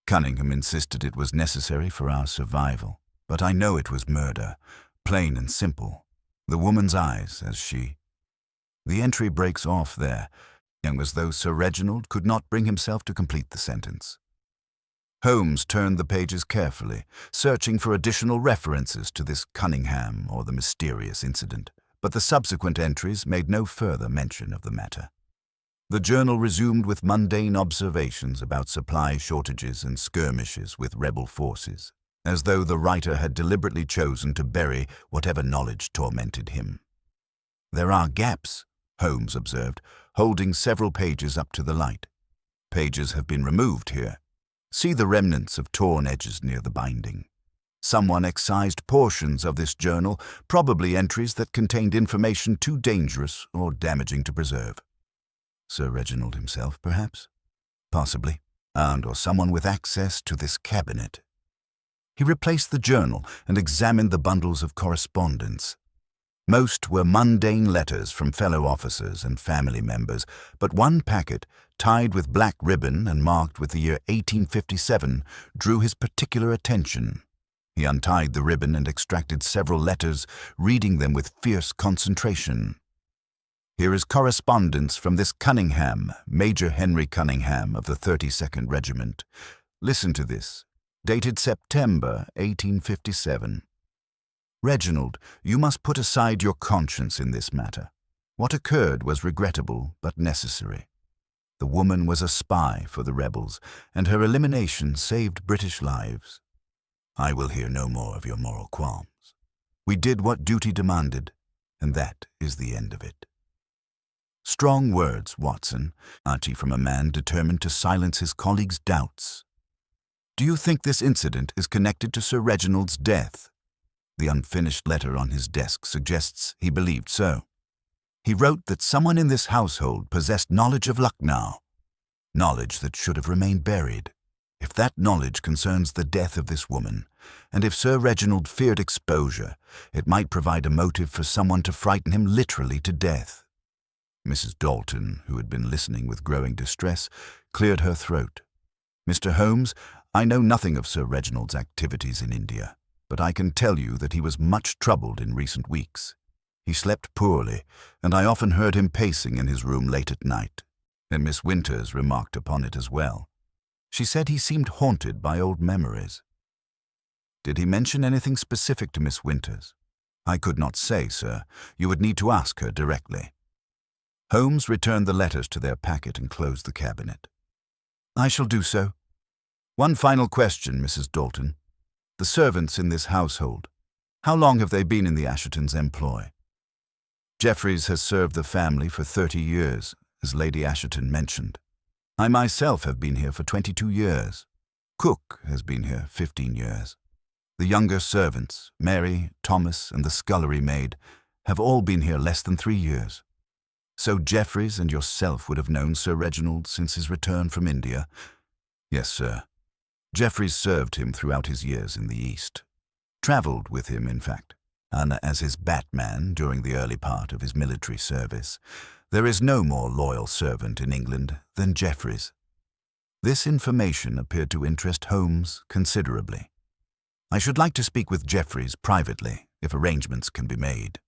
Cunningham insisted it was necessary for our survival, but I know it was murder, plain and simple. The woman's eyes, as she..." The entry breaks off there, as though Sir Reginald could not bring himself to complete the sentence. Holmes turned the pages carefully, searching for additional references to this Cunningham or the mysterious incident, but the subsequent entries made no further mention of the matter. The journal resumed with mundane observations about supply shortages and skirmishes with rebel forces, as though the writer had deliberately chosen to bury whatever knowledge tormented him. "There are gaps," Holmes observed, holding several pages up to the light. "Pages have been removed here. See the remnants of torn edges near the binding. Someone excised portions of this journal, probably entries that contained information too dangerous or damaging to preserve." Sir Reginald himself, perhaps? Possibly. And or someone with access to this cabinet. He replaced the journal and examined the bundles of correspondence. Most were mundane letters from fellow officers and family members, but one packet, tied with black ribbon and marked with the year 1857, drew his particular attention. He untied the ribbon and extracted several letters, reading them with fierce concentration. Here is correspondence from this Cunningham, Major Henry Cunningham of the 32nd Regiment. Listen to this, dated September 1857. Reginald, you must put aside your conscience in this matter. What occurred was regrettable but necessary. The woman was a spy for the rebels, and her elimination saved British lives. I will hear no more of your moral qualms. We did what duty demanded, and that is the end of it. Strong words, Watson, aren't you, from a man determined to silence his colleagues' doubts? Do you think this incident is connected to Sir Reginald's death? The unfinished letter on his desk suggests he believed so. He wrote that someone in this household possessed knowledge of Lucknow, knowledge that should have remained buried. If that knowledge concerns the death of this woman, and if Sir Reginald feared exposure, it might provide a motive for someone to frighten him literally to death. Mrs. Dalton, who had been listening with growing distress, cleared her throat. Mr. Holmes, I know nothing of Sir Reginald's activities in India, but I can tell you that he was much troubled in recent weeks. He slept poorly, and I often heard him pacing in his room late at night, and Miss Winters remarked upon it as well. She said he seemed haunted by old memories. Did he mention anything specific to Miss Winters? I could not say, sir. You would need to ask her directly. Holmes returned the letters to their packet and closed the cabinet. I shall do so. One final question, Mrs. Dalton. The servants in this household, how long have they been in the Ashertons' employ? Jeffreys has served the family for 30 years, as Lady Asherton mentioned. I myself have been here for 22 years. Cook has been here 15 years. The younger servants, Mary, Thomas, and the scullery maid, have all been here less than 3 years. So Jeffreys and yourself would have known Sir Reginald since his return from India? Yes, sir. Jeffreys served him throughout his years in the East. Travelled with him, in fact, and as his batman during the early part of his military service. There is no more loyal servant in England than Jeffreys. This information appeared to interest Holmes considerably. I should like to speak with Jeffreys privately, if arrangements can be made.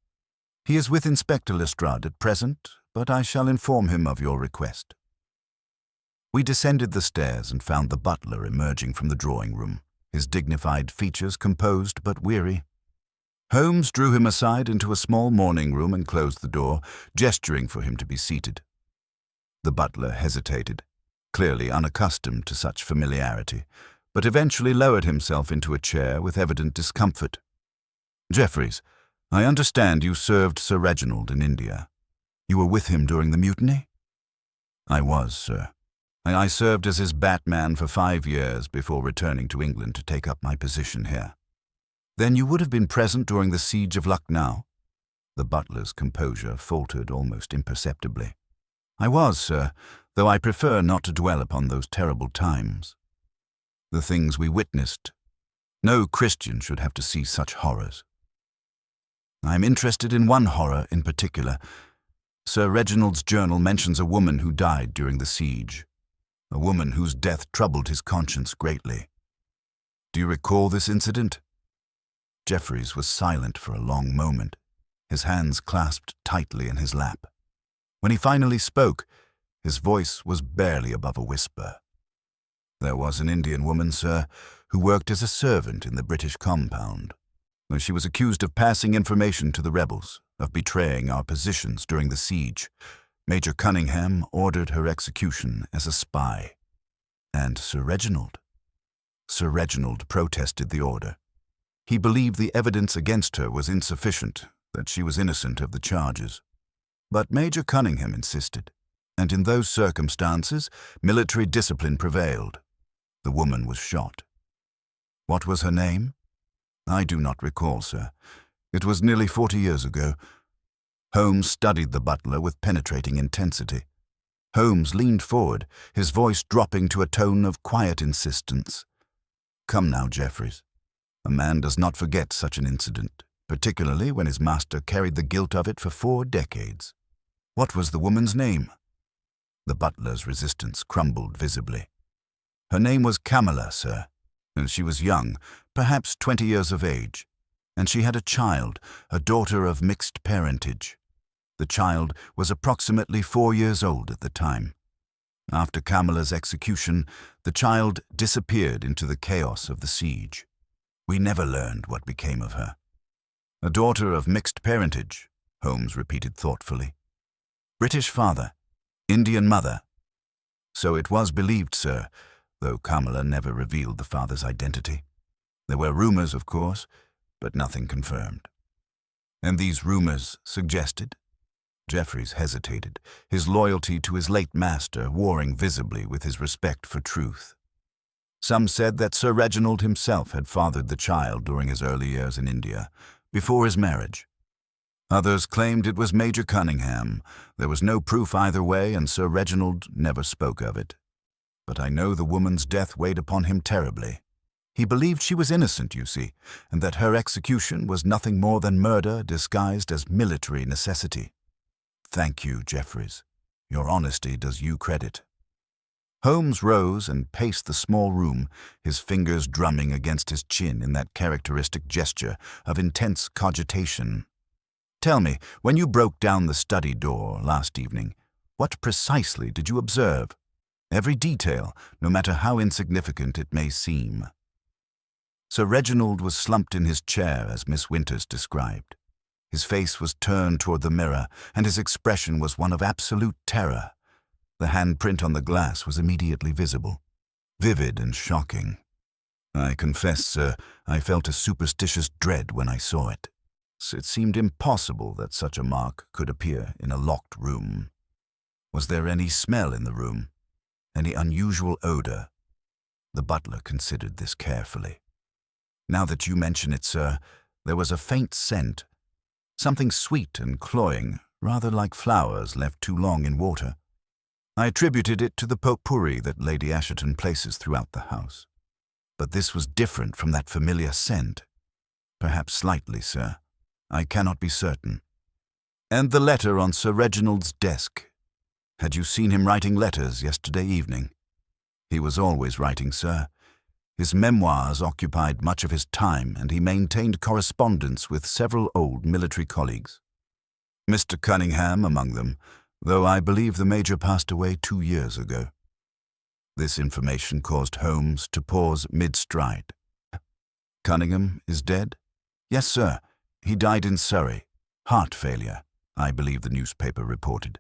He is with Inspector Lestrade at present, but I shall inform him of your request. We descended the stairs and found the butler emerging from the drawing-room, his dignified features composed but weary. Holmes drew him aside into a small morning-room and closed the door, gesturing for him to be seated. The butler hesitated, clearly unaccustomed to such familiarity, but eventually lowered himself into a chair with evident discomfort. Jeffreys, I understand you served Sir Reginald in India. You were with him during the mutiny? I was, sir. I served as his batman for 5 years before returning to England to take up my position here. Then you would have been present during the siege of Lucknow? The butler's composure faltered almost imperceptibly. I was, sir, though I prefer not to dwell upon those terrible times. The things we witnessed. No Christian should have to see such horrors. I am interested in one horror in particular. Sir Reginald's journal mentions a woman who died during the siege, a woman whose death troubled his conscience greatly. Do you recall this incident? Jeffreys was silent for a long moment, his hands clasped tightly in his lap. When he finally spoke, his voice was barely above a whisper. There was an Indian woman, sir, who worked as a servant in the British compound. She was accused of passing information to the rebels, of betraying our positions during the siege. Major Cunningham ordered her execution as a spy. And Sir Reginald? Sir Reginald protested the order. He believed the evidence against her was insufficient, that she was innocent of the charges. But Major Cunningham insisted, and in those circumstances, military discipline prevailed. The woman was shot. What was her name? I do not recall, sir. It was nearly 40 years ago. Holmes studied the butler with penetrating intensity. Holmes leaned forward, his voice dropping to a tone of quiet insistence. "Come now, Jeffries. A man does not forget such an incident, particularly when his master carried the guilt of it for 4 decades. What was the woman's name?" The butler's resistance crumbled visibly. "Her name was Camilla, sir, and she was young, perhaps 20 years of age, and she had a child, a daughter of mixed parentage. The child was approximately 4 years old at the time. After Camilla's execution, the child disappeared into the chaos of the siege. We never learned what became of her." "A daughter of mixed parentage," Holmes repeated thoughtfully. "British father, Indian mother." "So it was believed, sir, though Camilla never revealed the father's identity. There were rumors, of course, but nothing confirmed." "And these rumors suggested?" Jeffries hesitated, his loyalty to his late master warring visibly with his respect for truth. "Some said that Sir Reginald himself had fathered the child during his early years in India, before his marriage. Others claimed it was Major Cunningham. There was no proof either way, and Sir Reginald never spoke of it. But I know the woman's death weighed upon him terribly. He believed she was innocent, you see, and that her execution was nothing more than murder disguised as military necessity. Thank you, Jeffries. Your honesty does you credit." Holmes rose and paced the small room, his fingers drumming against his chin in that characteristic gesture of intense cogitation. "Tell me, when you broke down the study door last evening, what precisely did you observe? Every detail, no matter how insignificant it may seem." Sir Reginald was slumped in his chair as Miss Winters described. His face was turned toward the mirror, and his expression was one of absolute terror. The handprint on the glass was immediately visible, vivid and shocking. "I confess, sir, I felt a superstitious dread when I saw it. It seemed impossible that such a mark could appear in a locked room. Was there any smell in the room? Any unusual odor?" The butler considered this carefully. "Now that you mention it, sir, there was a faint scent. Something sweet and cloying, rather like flowers left too long in water. I attributed it to the potpourri that Lady Asherton places throughout the house. But this was different from that familiar scent. Perhaps slightly, sir. I cannot be certain." "And the letter on Sir Reginald's desk. Had you seen him writing letters yesterday evening?" "He was always writing, sir. His memoirs occupied much of his time, and he maintained correspondence with several old military colleagues. Mr. Cunningham among them, though I believe the Major passed away 2 years ago." This information caused Holmes to pause mid-stride. "Cunningham is dead?" "Yes, sir. He died in Surrey. Heart failure, I believe the newspaper reported.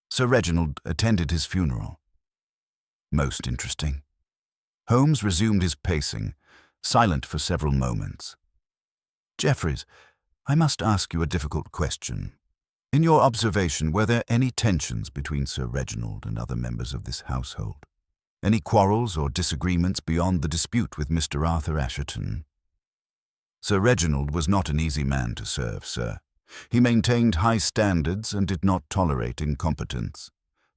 Sir Reginald attended his funeral." "Most interesting." Holmes resumed his pacing, silent for several moments. "Jeffries, I must ask you a difficult question. In your observation, were there any tensions between Sir Reginald and other members of this household? Any quarrels or disagreements beyond the dispute with Mr. Arthur Asherton?" "Sir Reginald was not an easy man to serve, sir. He maintained high standards and did not tolerate incompetence.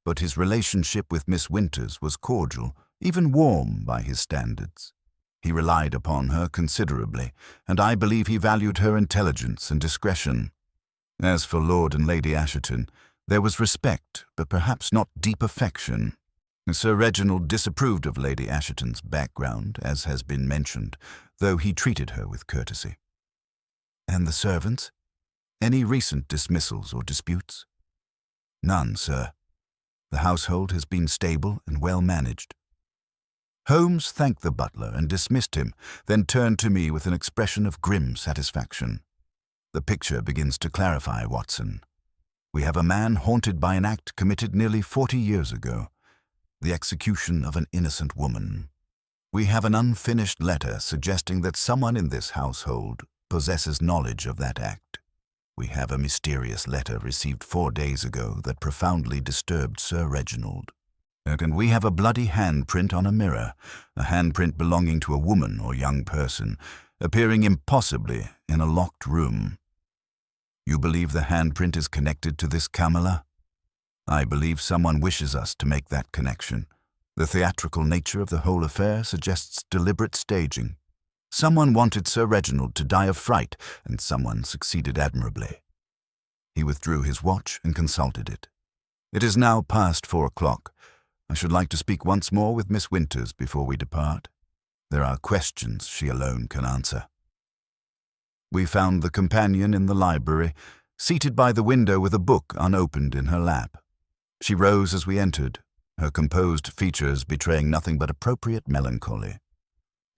But his relationship with Miss Winters was cordial, even warm by his standards. He relied upon her considerably, and I believe he valued her intelligence and discretion. As for Lord and Lady Asherton, there was respect, but perhaps not deep affection. Sir Reginald disapproved of Lady Asherton's background, as has been mentioned, though he treated her with courtesy." "And the servants? Any recent dismissals or disputes?" "None, sir. The household has been stable and well managed." Holmes thanked the butler and dismissed him, then turned to me with an expression of grim satisfaction. "The picture begins to clarify, Watson. We have a man haunted by an act committed nearly 40 years ago, the execution of an innocent woman. We have an unfinished letter suggesting that someone in this household possesses knowledge of that act. We have a mysterious letter received 4 days ago that profoundly disturbed Sir Reginald. And we have a bloody handprint on a mirror, a handprint belonging to a woman or young person, appearing impossibly in a locked room. You believe the handprint is connected to this Camilla?" I believe someone wishes us to make that connection. The theatrical nature of the whole affair suggests deliberate staging. Someone wanted Sir Reginald to die of fright, and someone succeeded admirably. He withdrew his watch and consulted it. It is now past 4 o'clock. I should like to speak once more with Miss Winters before we depart. There are questions she alone can answer. We found the companion in the library, seated by the window with a book unopened in her lap. She rose as we entered, her composed features betraying nothing but appropriate melancholy.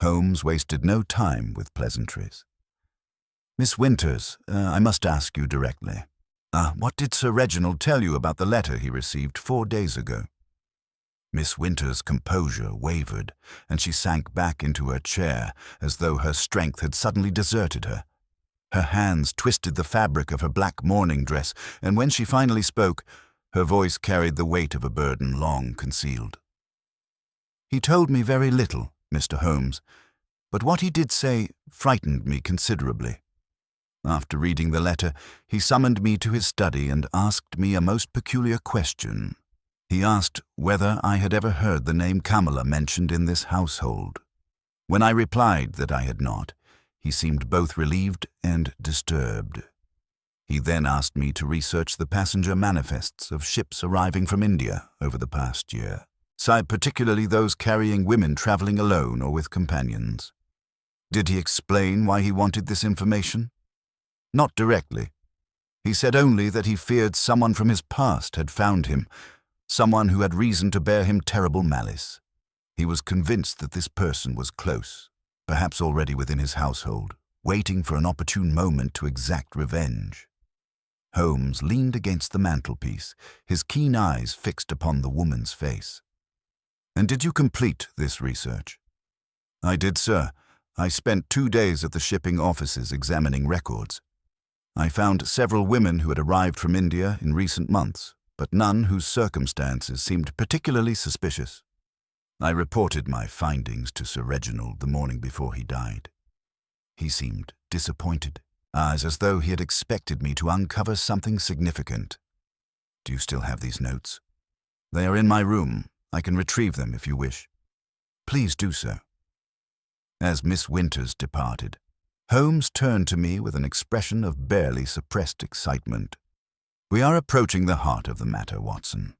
Holmes wasted no time with pleasantries. Miss Winters, I must ask you directly. What did Sir Reginald tell you about the letter he received 4 days ago? Miss Winters' composure wavered, and she sank back into her chair as though her strength had suddenly deserted her. Her hands twisted the fabric of her black mourning dress, and when she finally spoke, her voice carried the weight of a burden long concealed. He told me very little, Mr. Holmes, but what he did say frightened me considerably. After reading the letter, he summoned me to his study and asked me a most peculiar question. He asked whether I had ever heard the name Kamala mentioned in this household. When I replied that I had not, he seemed both relieved and disturbed. He then asked me to research the passenger manifests of ships arriving from India over the past year, particularly those carrying women traveling alone or with companions. Did he explain why he wanted this information? Not directly. He said only that he feared someone from his past had found him, someone who had reason to bear him terrible malice. He was convinced that this person was close, perhaps already within his household, waiting for an opportune moment to exact revenge. Holmes leaned against the mantelpiece, his keen eyes fixed upon the woman's face. And did you complete this research? I did, sir. I spent 2 days at the shipping offices examining records. I found several women who had arrived from India in recent months, but none whose circumstances seemed particularly suspicious. I reported my findings to Sir Reginald the morning before he died. He seemed disappointed, as though he had expected me to uncover something significant. Do you still have these notes? They are in my room. I can retrieve them if you wish. Please do so. As Miss Winters departed, Holmes turned to me with an expression of barely suppressed excitement. We are approaching the heart of the matter, Watson.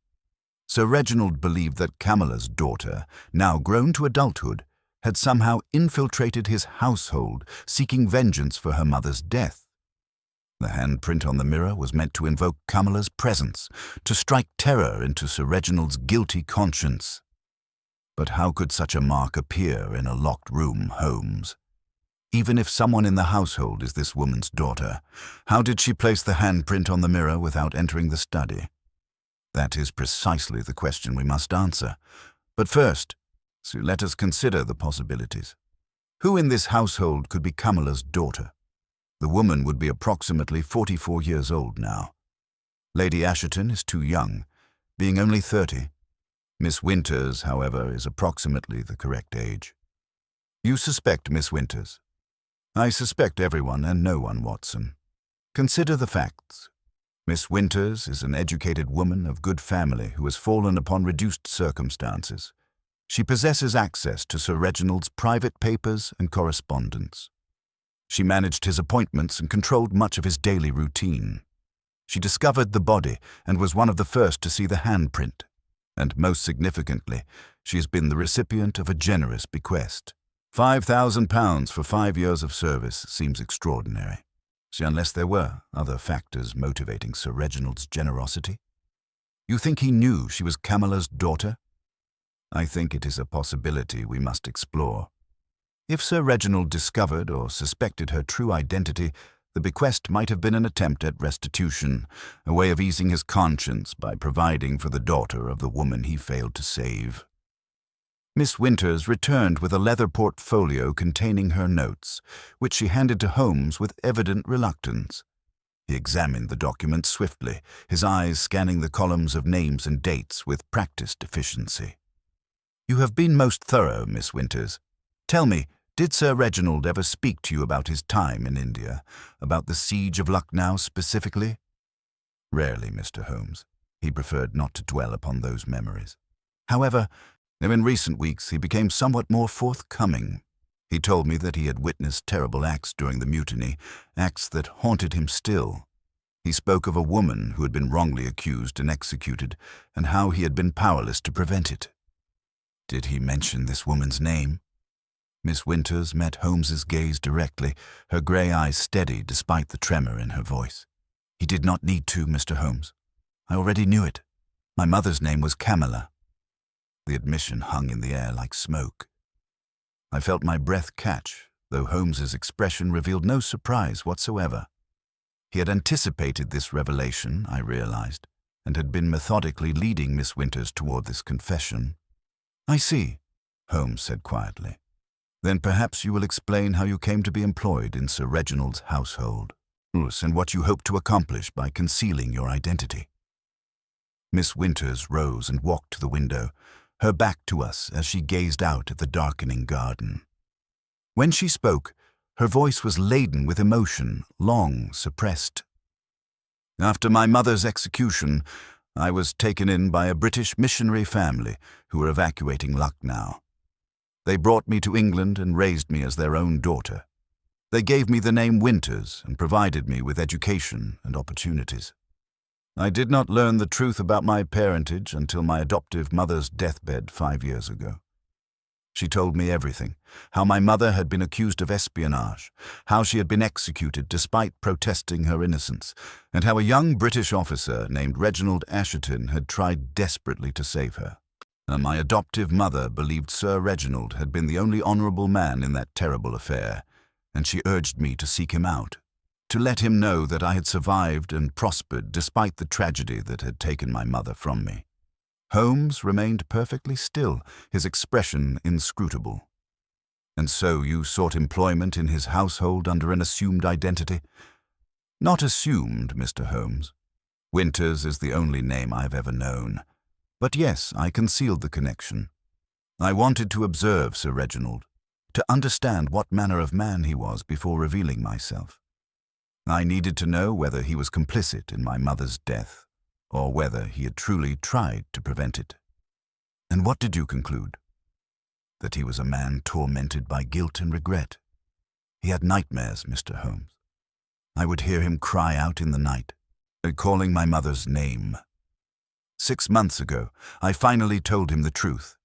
Sir Reginald believed that Kamala's daughter, now grown to adulthood, had somehow infiltrated his household, seeking vengeance for her mother's death. The handprint on the mirror was meant to invoke Kamala's presence, to strike terror into Sir Reginald's guilty conscience. But how could such a mark appear in a locked room, Holmes? Even if someone in the household is this woman's daughter, how did she place the handprint on the mirror without entering the study? That is precisely the question we must answer. But first, let us consider the possibilities. Who in this household could be Kamala's daughter? The woman would be approximately 44 years old now. Lady Asherton is too young, being only 30. Miss Winters, however, is approximately the correct age. You suspect Miss Winters. I suspect everyone and no one, Watson. Consider the facts. Miss Winters is an educated woman of good family who has fallen upon reduced circumstances. She possesses access to Sir Reginald's private papers and correspondence. She managed his appointments and controlled much of his daily routine. She discovered the body and was one of the first to see the handprint. And most significantly, she has been the recipient of a generous bequest. £5,000 for 5 years of service seems extraordinary. See, unless there were other factors motivating Sir Reginald's generosity. You think he knew she was Kamala's daughter? I think it is a possibility we must explore. If Sir Reginald discovered or suspected her true identity, the bequest might have been an attempt at restitution, a way of easing his conscience by providing for the daughter of the woman he failed to save. Miss Winters returned with a leather portfolio containing her notes, which she handed to Holmes with evident reluctance. He examined the document swiftly, his eyes scanning the columns of names and dates with practiced efficiency. You have been most thorough, Miss Winters. Tell me, did Sir Reginald ever speak to you about his time in India, about the siege of Lucknow specifically? Rarely, Mr. Holmes. He preferred not to dwell upon those memories. However, in recent weeks he became somewhat more forthcoming. He told me that he had witnessed terrible acts during the mutiny, acts that haunted him still. He spoke of a woman who had been wrongly accused and executed, and how he had been powerless to prevent it. Did he mention this woman's name? Miss Winters met Holmes's gaze directly, her grey eyes steady despite the tremor in her voice. He did not need to, Mr. Holmes. I already knew it. My mother's name was Camilla. The admission hung in the air like smoke. I felt my breath catch, though Holmes's expression revealed no surprise whatsoever. He had anticipated this revelation, I realized, and had been methodically leading Miss Winters toward this confession. I see, Holmes said quietly. Then perhaps you will explain how you came to be employed in Sir Reginald's household, and what you hope to accomplish by concealing your identity. Miss Winters rose and walked to the window, her back to us as she gazed out at the darkening garden. When she spoke, her voice was laden with emotion, long suppressed. After my mother's execution, I was taken in by a British missionary family who were evacuating Lucknow. They brought me to England and raised me as their own daughter. They gave me the name Winters and provided me with education and opportunities. I did not learn the truth about my parentage until my adoptive mother's deathbed 5 years ago. She told me everything, how my mother had been accused of espionage, how she had been executed despite protesting her innocence, and how a young British officer named Reginald Asherton had tried desperately to save her. And my adoptive mother believed Sir Reginald had been the only honourable man in that terrible affair, and she urged me to seek him out, to let him know that I had survived and prospered despite the tragedy that had taken my mother from me. Holmes remained perfectly still, his expression inscrutable. And so you sought employment in his household under an assumed identity? Not assumed, Mr. Holmes. Winters is the only name I've ever known. But yes, I concealed the connection. I wanted to observe Sir Reginald, to understand what manner of man he was before revealing myself. I needed to know whether he was complicit in my mother's death, or whether he had truly tried to prevent it. And what did you conclude? That he was a man tormented by guilt and regret. He had nightmares, Mr. Holmes. I would hear him cry out in the night, calling my mother's name. 6 months ago, I finally told him the truth.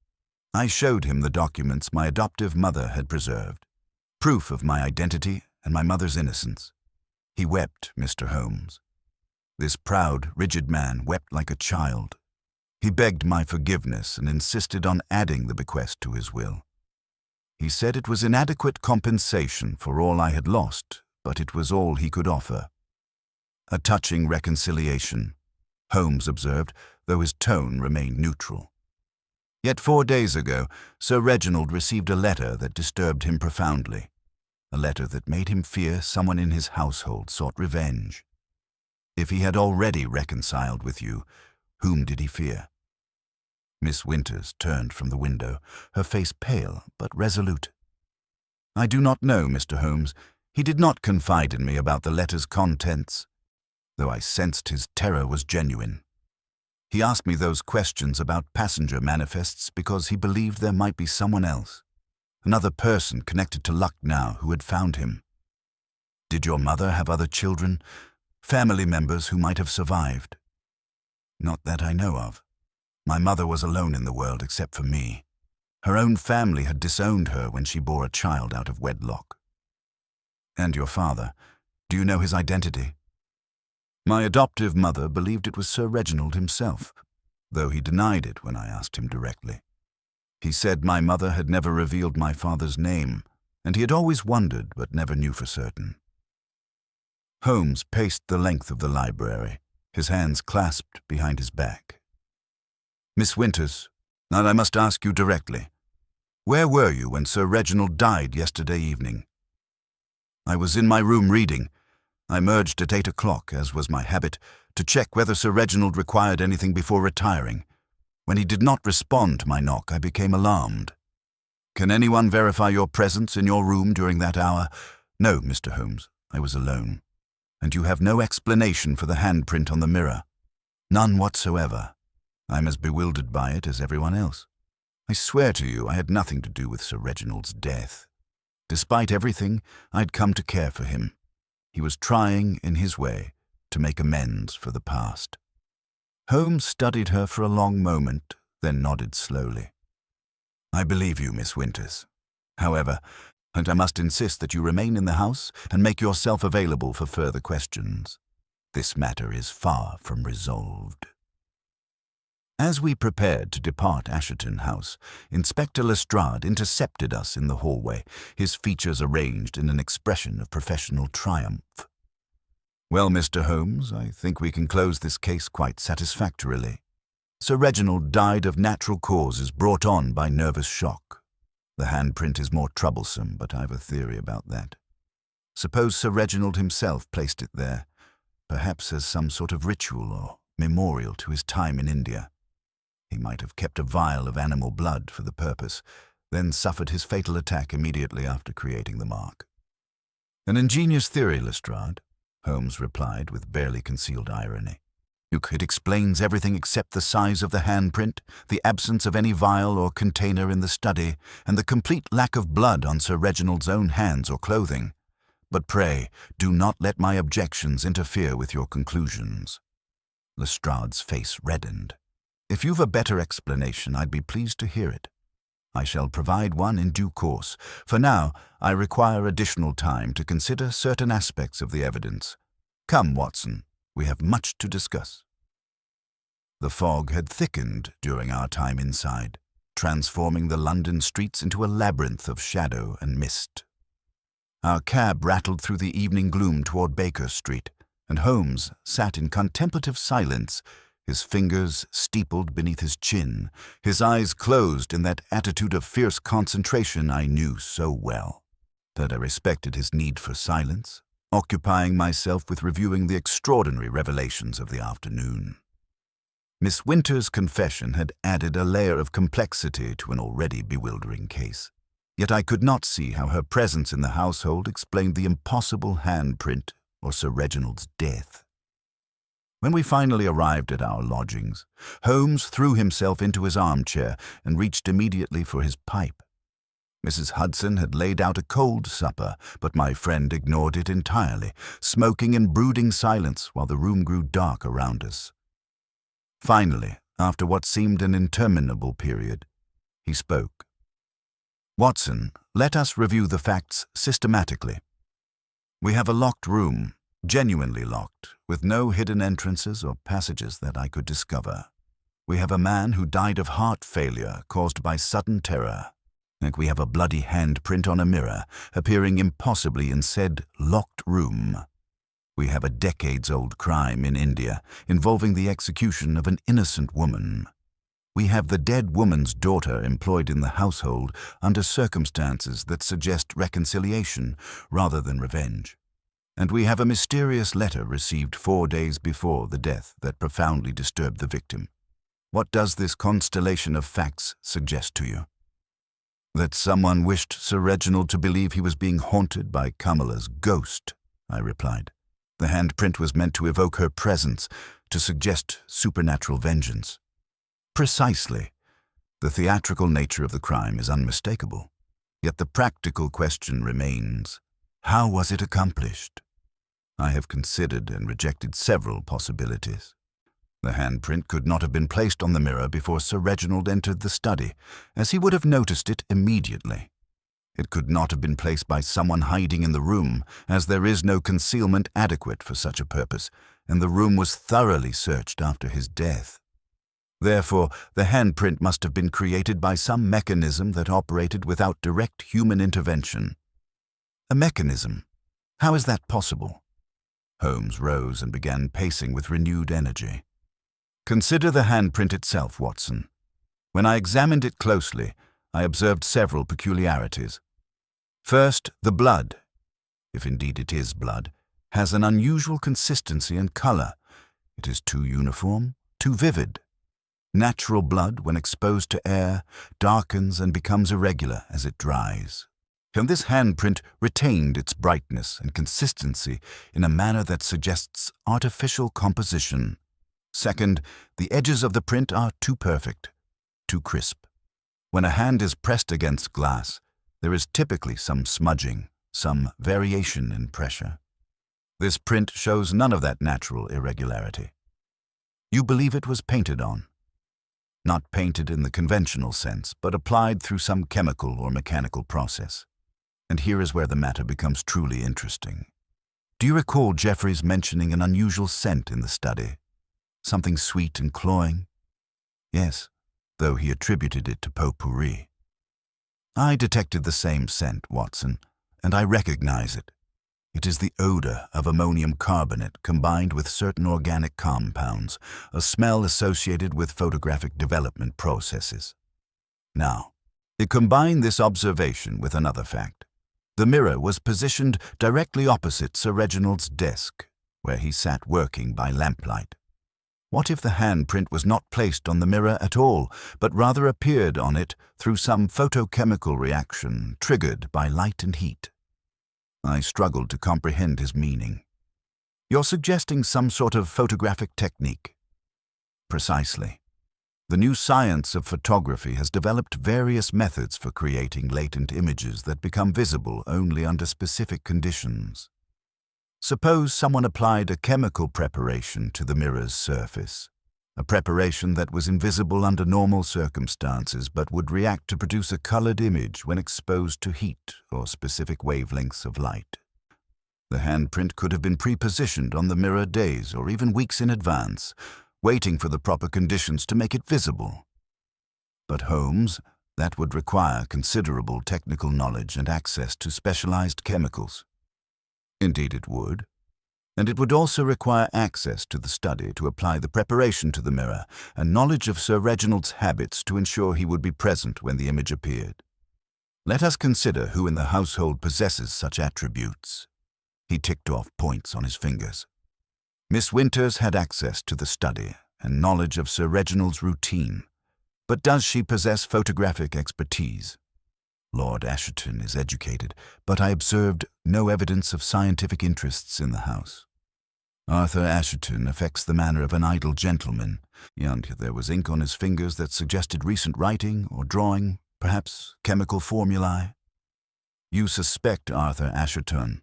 I showed him the documents my adoptive mother had preserved, proof of my identity and my mother's innocence. He wept, Mr. Holmes. This proud, rigid man wept like a child. He begged my forgiveness and insisted on adding the bequest to his will. He said it was inadequate compensation for all I had lost, but it was all he could offer. A touching reconciliation, Holmes observed, though his tone remained neutral. Yet 4 days ago, Sir Reginald received a letter that disturbed him profoundly, a letter that made him fear someone in his household sought revenge. If he had already reconciled with you, whom did he fear? Miss Winters turned from the window, her face pale but resolute. I do not know, Mr. Holmes. He did not confide in me about the letter's contents, though I sensed his terror was genuine. He asked me those questions about passenger manifests because he believed there might be someone else, another person connected to Lucknow who had found him. Did your mother have other children, family members who might have survived? Not that I know of. My mother was alone in the world except for me. Her own family had disowned her when she bore a child out of wedlock. And your father, do you know his identity? My adoptive mother believed it was Sir Reginald himself, though he denied it when I asked him directly. He said my mother had never revealed my father's name, and he had always wondered but never knew for certain. Holmes paced the length of the library, his hands clasped behind his back. Miss Winters, and I must ask you directly, where were you when Sir Reginald died yesterday evening? I was in my room reading. I emerged at 8 o'clock, as was my habit, to check whether Sir Reginald required anything before retiring. When he did not respond to my knock, I became alarmed. Can anyone verify your presence in your room during that hour? No, Mr. Holmes, I was alone. And you have no explanation for the handprint on the mirror. None whatsoever. I'm as bewildered by it as everyone else. I swear to you I had nothing to do with Sir Reginald's death. Despite everything, I'd come to care for him. He was trying, in his way, to make amends for the past. Holmes studied her for a long moment, then nodded slowly. I believe you, Miss Winters. However, and I must insist that you remain in the house and make yourself available for further questions. This matter is far from resolved. As we prepared to depart Asherton House, Inspector Lestrade intercepted us in the hallway, his features arranged in an expression of professional triumph. Well, Mr. Holmes, I think we can close this case quite satisfactorily. Sir Reginald died of natural causes brought on by nervous shock. The handprint is more troublesome, but I've a theory about that. Suppose Sir Reginald himself placed it there, perhaps as some sort of ritual or memorial to his time in India. He might have kept a vial of animal blood for the purpose, then suffered his fatal attack immediately after creating the mark. An ingenious theory, Lestrade, Holmes replied with barely concealed irony. It explains everything except the size of the handprint, the absence of any vial or container in the study, and the complete lack of blood on Sir Reginald's own hands or clothing. But pray, do not let my objections interfere with your conclusions. Lestrade's face reddened. If you've a better explanation, I'd be pleased to hear it. I shall provide one in due course. For now, I require additional time to consider certain aspects of the evidence. Come, Watson, we have much to discuss. The fog had thickened during our time inside, transforming the London streets into a labyrinth of shadow and mist. Our cab rattled through the evening gloom toward Baker Street, and Holmes sat in contemplative silence, his fingers steepled beneath his chin, his eyes closed in that attitude of fierce concentration I knew so well, that I respected his need for silence, occupying myself with reviewing the extraordinary revelations of the afternoon. Miss Winters' confession had added a layer of complexity to an already bewildering case. Yet I could not see how her presence in the household explained the impossible handprint or Sir Reginald's death. When we finally arrived at our lodgings, Holmes threw himself into his armchair and reached immediately for his pipe. Mrs. Hudson had laid out a cold supper, but my friend ignored it entirely, smoking in brooding silence while the room grew dark around us. Finally, after what seemed an interminable period, he spoke. Watson, let us review the facts systematically. We have a locked room, genuinely locked, with no hidden entrances or passages that I could discover. We have a man who died of heart failure caused by sudden terror, and we have a bloody handprint on a mirror appearing impossibly in said locked room. We have a decades-old crime in India involving the execution of an innocent woman. We have the dead woman's daughter employed in the household under circumstances that suggest reconciliation rather than revenge. And we have a mysterious letter received 4 days before the death that profoundly disturbed the victim. What does this constellation of facts suggest to you? That someone wished Sir Reginald to believe he was being haunted by Kamala's ghost, I replied. The handprint was meant to evoke her presence, to suggest supernatural vengeance. Precisely. The theatrical nature of the crime is unmistakable. Yet the practical question remains, how was it accomplished? I have considered and rejected several possibilities. The handprint could not have been placed on the mirror before Sir Reginald entered the study, as he would have noticed it immediately. It could not have been placed by someone hiding in the room, as there is no concealment adequate for such a purpose, and the room was thoroughly searched after his death. Therefore, the handprint must have been created by some mechanism that operated without direct human intervention. A mechanism? How is that possible? Holmes rose and began pacing with renewed energy. Consider the handprint itself, Watson. When I examined it closely, I observed several peculiarities. First, the blood, if indeed it is blood, has an unusual consistency and color. It is too uniform, too vivid. Natural blood, when exposed to air, darkens and becomes irregular as it dries. And this handprint retained its brightness and consistency in a manner that suggests artificial composition. Second, the edges of the print are too perfect, too crisp. When a hand is pressed against glass, there is typically some smudging, some variation in pressure. This print shows none of that natural irregularity. You believe it was painted on. Not painted in the conventional sense, but applied through some chemical or mechanical process. And here is where the matter becomes truly interesting. Do you recall Jeffrey's mentioning an unusual scent in the study? Something sweet and cloying? Yes, though he attributed it to potpourri. I detected the same scent, Watson, and I recognize it. It is the odor of ammonium carbonate combined with certain organic compounds, a smell associated with photographic development processes. Now, combine this observation with another fact. The mirror was positioned directly opposite Sir Reginald's desk, where he sat working by lamplight. What if the handprint was not placed on the mirror at all, but rather appeared on it through some photochemical reaction triggered by light and heat? I struggled to comprehend his meaning. You're suggesting some sort of photographic technique? Precisely. The new science of photography has developed various methods for creating latent images that become visible only under specific conditions. Suppose someone applied a chemical preparation to the mirror's surface, a preparation that was invisible under normal circumstances but would react to produce a colored image when exposed to heat or specific wavelengths of light. The handprint could have been pre-positioned on the mirror days or even weeks in advance, waiting for the proper conditions to make it visible. But Holmes, that would require considerable technical knowledge and access to specialized chemicals. Indeed it would. And it would also require access to the study to apply the preparation to the mirror and knowledge of Sir Reginald's habits to ensure he would be present when the image appeared. Let us consider who in the household possesses such attributes. He ticked off points on his fingers. Miss Winters had access to the study and knowledge of Sir Reginald's routine, but does she possess photographic expertise? Lord Asherton is educated, but I observed no evidence of scientific interests in the house. Arthur Asherton affects the manner of an idle gentleman, and there was ink on his fingers that suggested recent writing or drawing, perhaps chemical formulae. You suspect Arthur Asherton.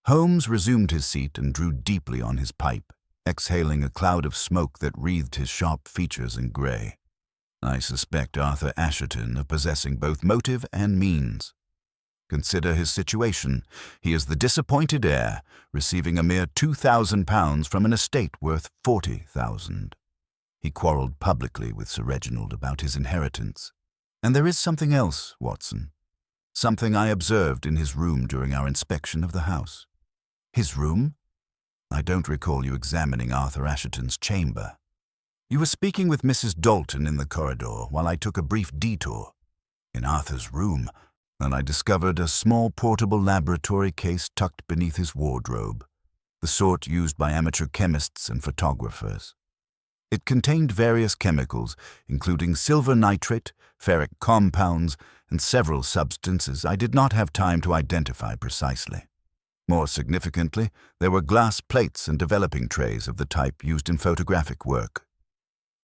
Holmes resumed his seat and drew deeply on his pipe, exhaling a cloud of smoke that wreathed his sharp features in gray. I suspect Arthur Asherton of possessing both motive and means. Consider his situation. He is the disappointed heir, receiving a mere £2,000 from an estate worth £40,000. He quarrelled publicly with Sir Reginald about his inheritance. And there is something else, Watson. Something I observed in his room during our inspection of the house. His room? I don't recall you examining Arthur Asherton's chamber. You were speaking with Mrs. Dalton in the corridor while I took a brief detour. In Arthur's room, and I discovered a small portable laboratory case tucked beneath his wardrobe, the sort used by amateur chemists and photographers. It contained various chemicals, including silver nitrate, ferric compounds, and several substances I did not have time to identify precisely. More significantly, there were glass plates and developing trays of the type used in photographic work.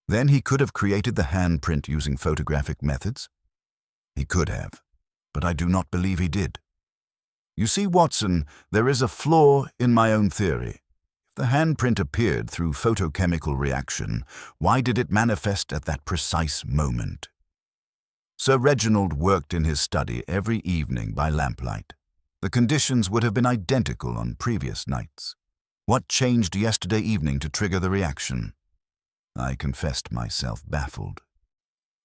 Then he could have created the handprint using photographic methods. He could have, but I do not believe he did. You see, Watson, there is a flaw in my own theory. If the handprint appeared through photochemical reaction, why did it manifest at that precise moment? Sir Reginald worked in his study every evening by lamplight. The conditions would have been identical on previous nights. What changed yesterday evening to trigger the reaction? I confessed myself baffled.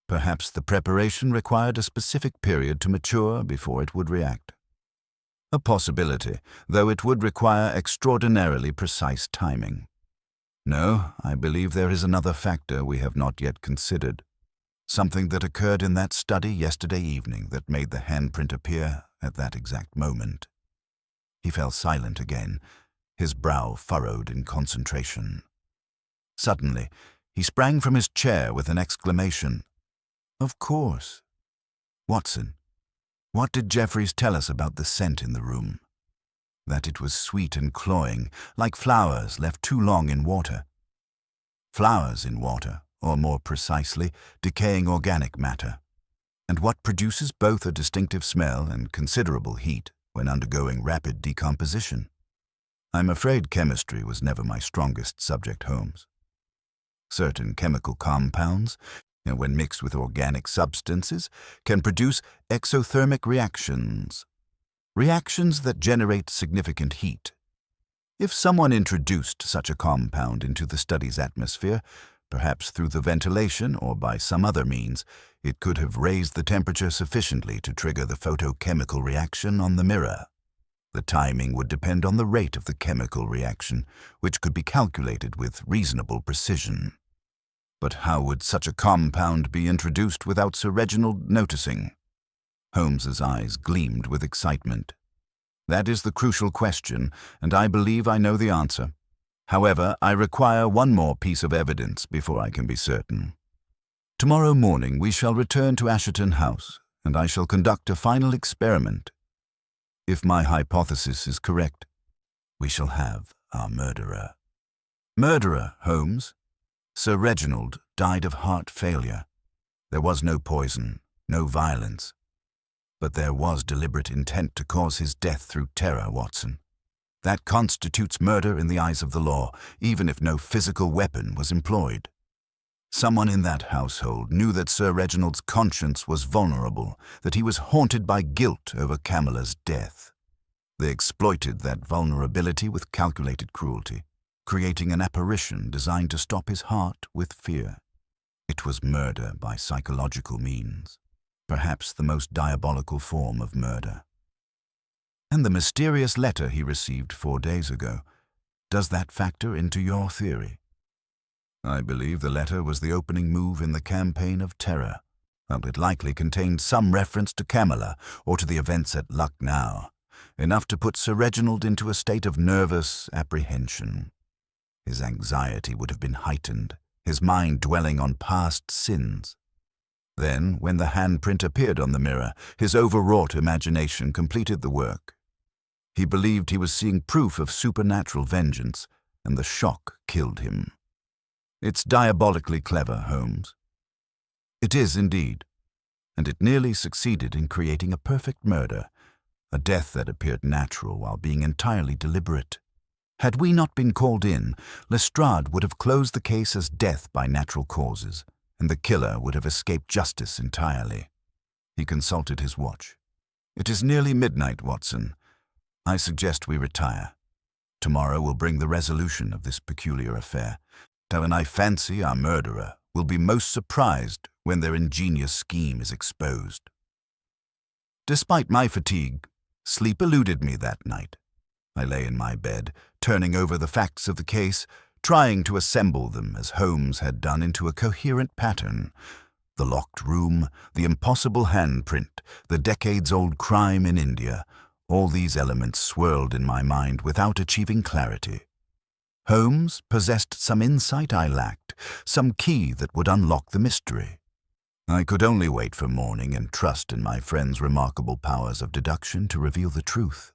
Perhaps the preparation required a specific period to mature before it would react. A possibility, though it would require extraordinarily precise timing. No, I believe there is another factor we have not yet considered. Something that occurred in that study yesterday evening that made the handprint appear at that exact moment. He fell silent again, his brow furrowed in concentration. Suddenly, he sprang from his chair with an exclamation. Of course. Watson, what did Jeffries tell us about the scent in the room? That it was sweet and cloying, like flowers left too long in water. Flowers in water, or more precisely, decaying organic matter. And what produces both a distinctive smell and considerable heat when undergoing rapid decomposition? I'm afraid chemistry was never my strongest subject, Holmes. Certain chemical compounds, when mixed with organic substances, can produce exothermic reactions, reactions that generate significant heat. If someone introduced such a compound into the study's atmosphere, perhaps through the ventilation or by some other means, it could have raised the temperature sufficiently to trigger the photochemical reaction on the mirror. The timing would depend on the rate of the chemical reaction, which could be calculated with reasonable precision. But how would such a compound be introduced without Sir Reginald noticing? Holmes's eyes gleamed with excitement. That is the crucial question, and I believe I know the answer. However, I require one more piece of evidence before I can be certain. Tomorrow morning we shall return to Asherton House, and I shall conduct a final experiment. If my hypothesis is correct, we shall have our murderer. Murderer, Holmes. Sir Reginald died of heart failure. There was no poison, no violence. But there was deliberate intent to cause his death through terror, Watson. That constitutes murder in the eyes of the law, even if no physical weapon was employed. Someone in that household knew that Sir Reginald's conscience was vulnerable, that he was haunted by guilt over Camilla's death. They exploited that vulnerability with calculated cruelty, creating an apparition designed to stop his heart with fear. It was murder by psychological means, perhaps the most diabolical form of murder. And the mysterious letter he received 4 days ago, does that factor into your theory? I believe the letter was the opening move in the campaign of terror, and it likely contained some reference to Camilla or to the events at Lucknow, enough to put Sir Reginald into a state of nervous apprehension. His anxiety would have been heightened, his mind dwelling on past sins. Then, when the handprint appeared on the mirror, his overwrought imagination completed the work. He believed he was seeing proof of supernatural vengeance, and the shock killed him. It's diabolically clever, Holmes. It is indeed, and it nearly succeeded in creating a perfect murder, a death that appeared natural while being entirely deliberate. Had we not been called in, Lestrade would have closed the case as death by natural causes, and the killer would have escaped justice entirely. He consulted his watch. It is nearly midnight, Watson. I suggest we retire. Tomorrow will bring the resolution of this peculiar affair, and I fancy our murderer will be most surprised when their ingenious scheme is exposed. Despite my fatigue, sleep eluded me that night. I lay in my bed, turning over the facts of the case, trying to assemble them as Holmes had done into a coherent pattern. The locked room, the impossible handprint, the decades-old crime in India, all these elements swirled in my mind without achieving clarity. Holmes possessed some insight I lacked, some key that would unlock the mystery. I could only wait for morning and trust in my friend's remarkable powers of deduction to reveal the truth.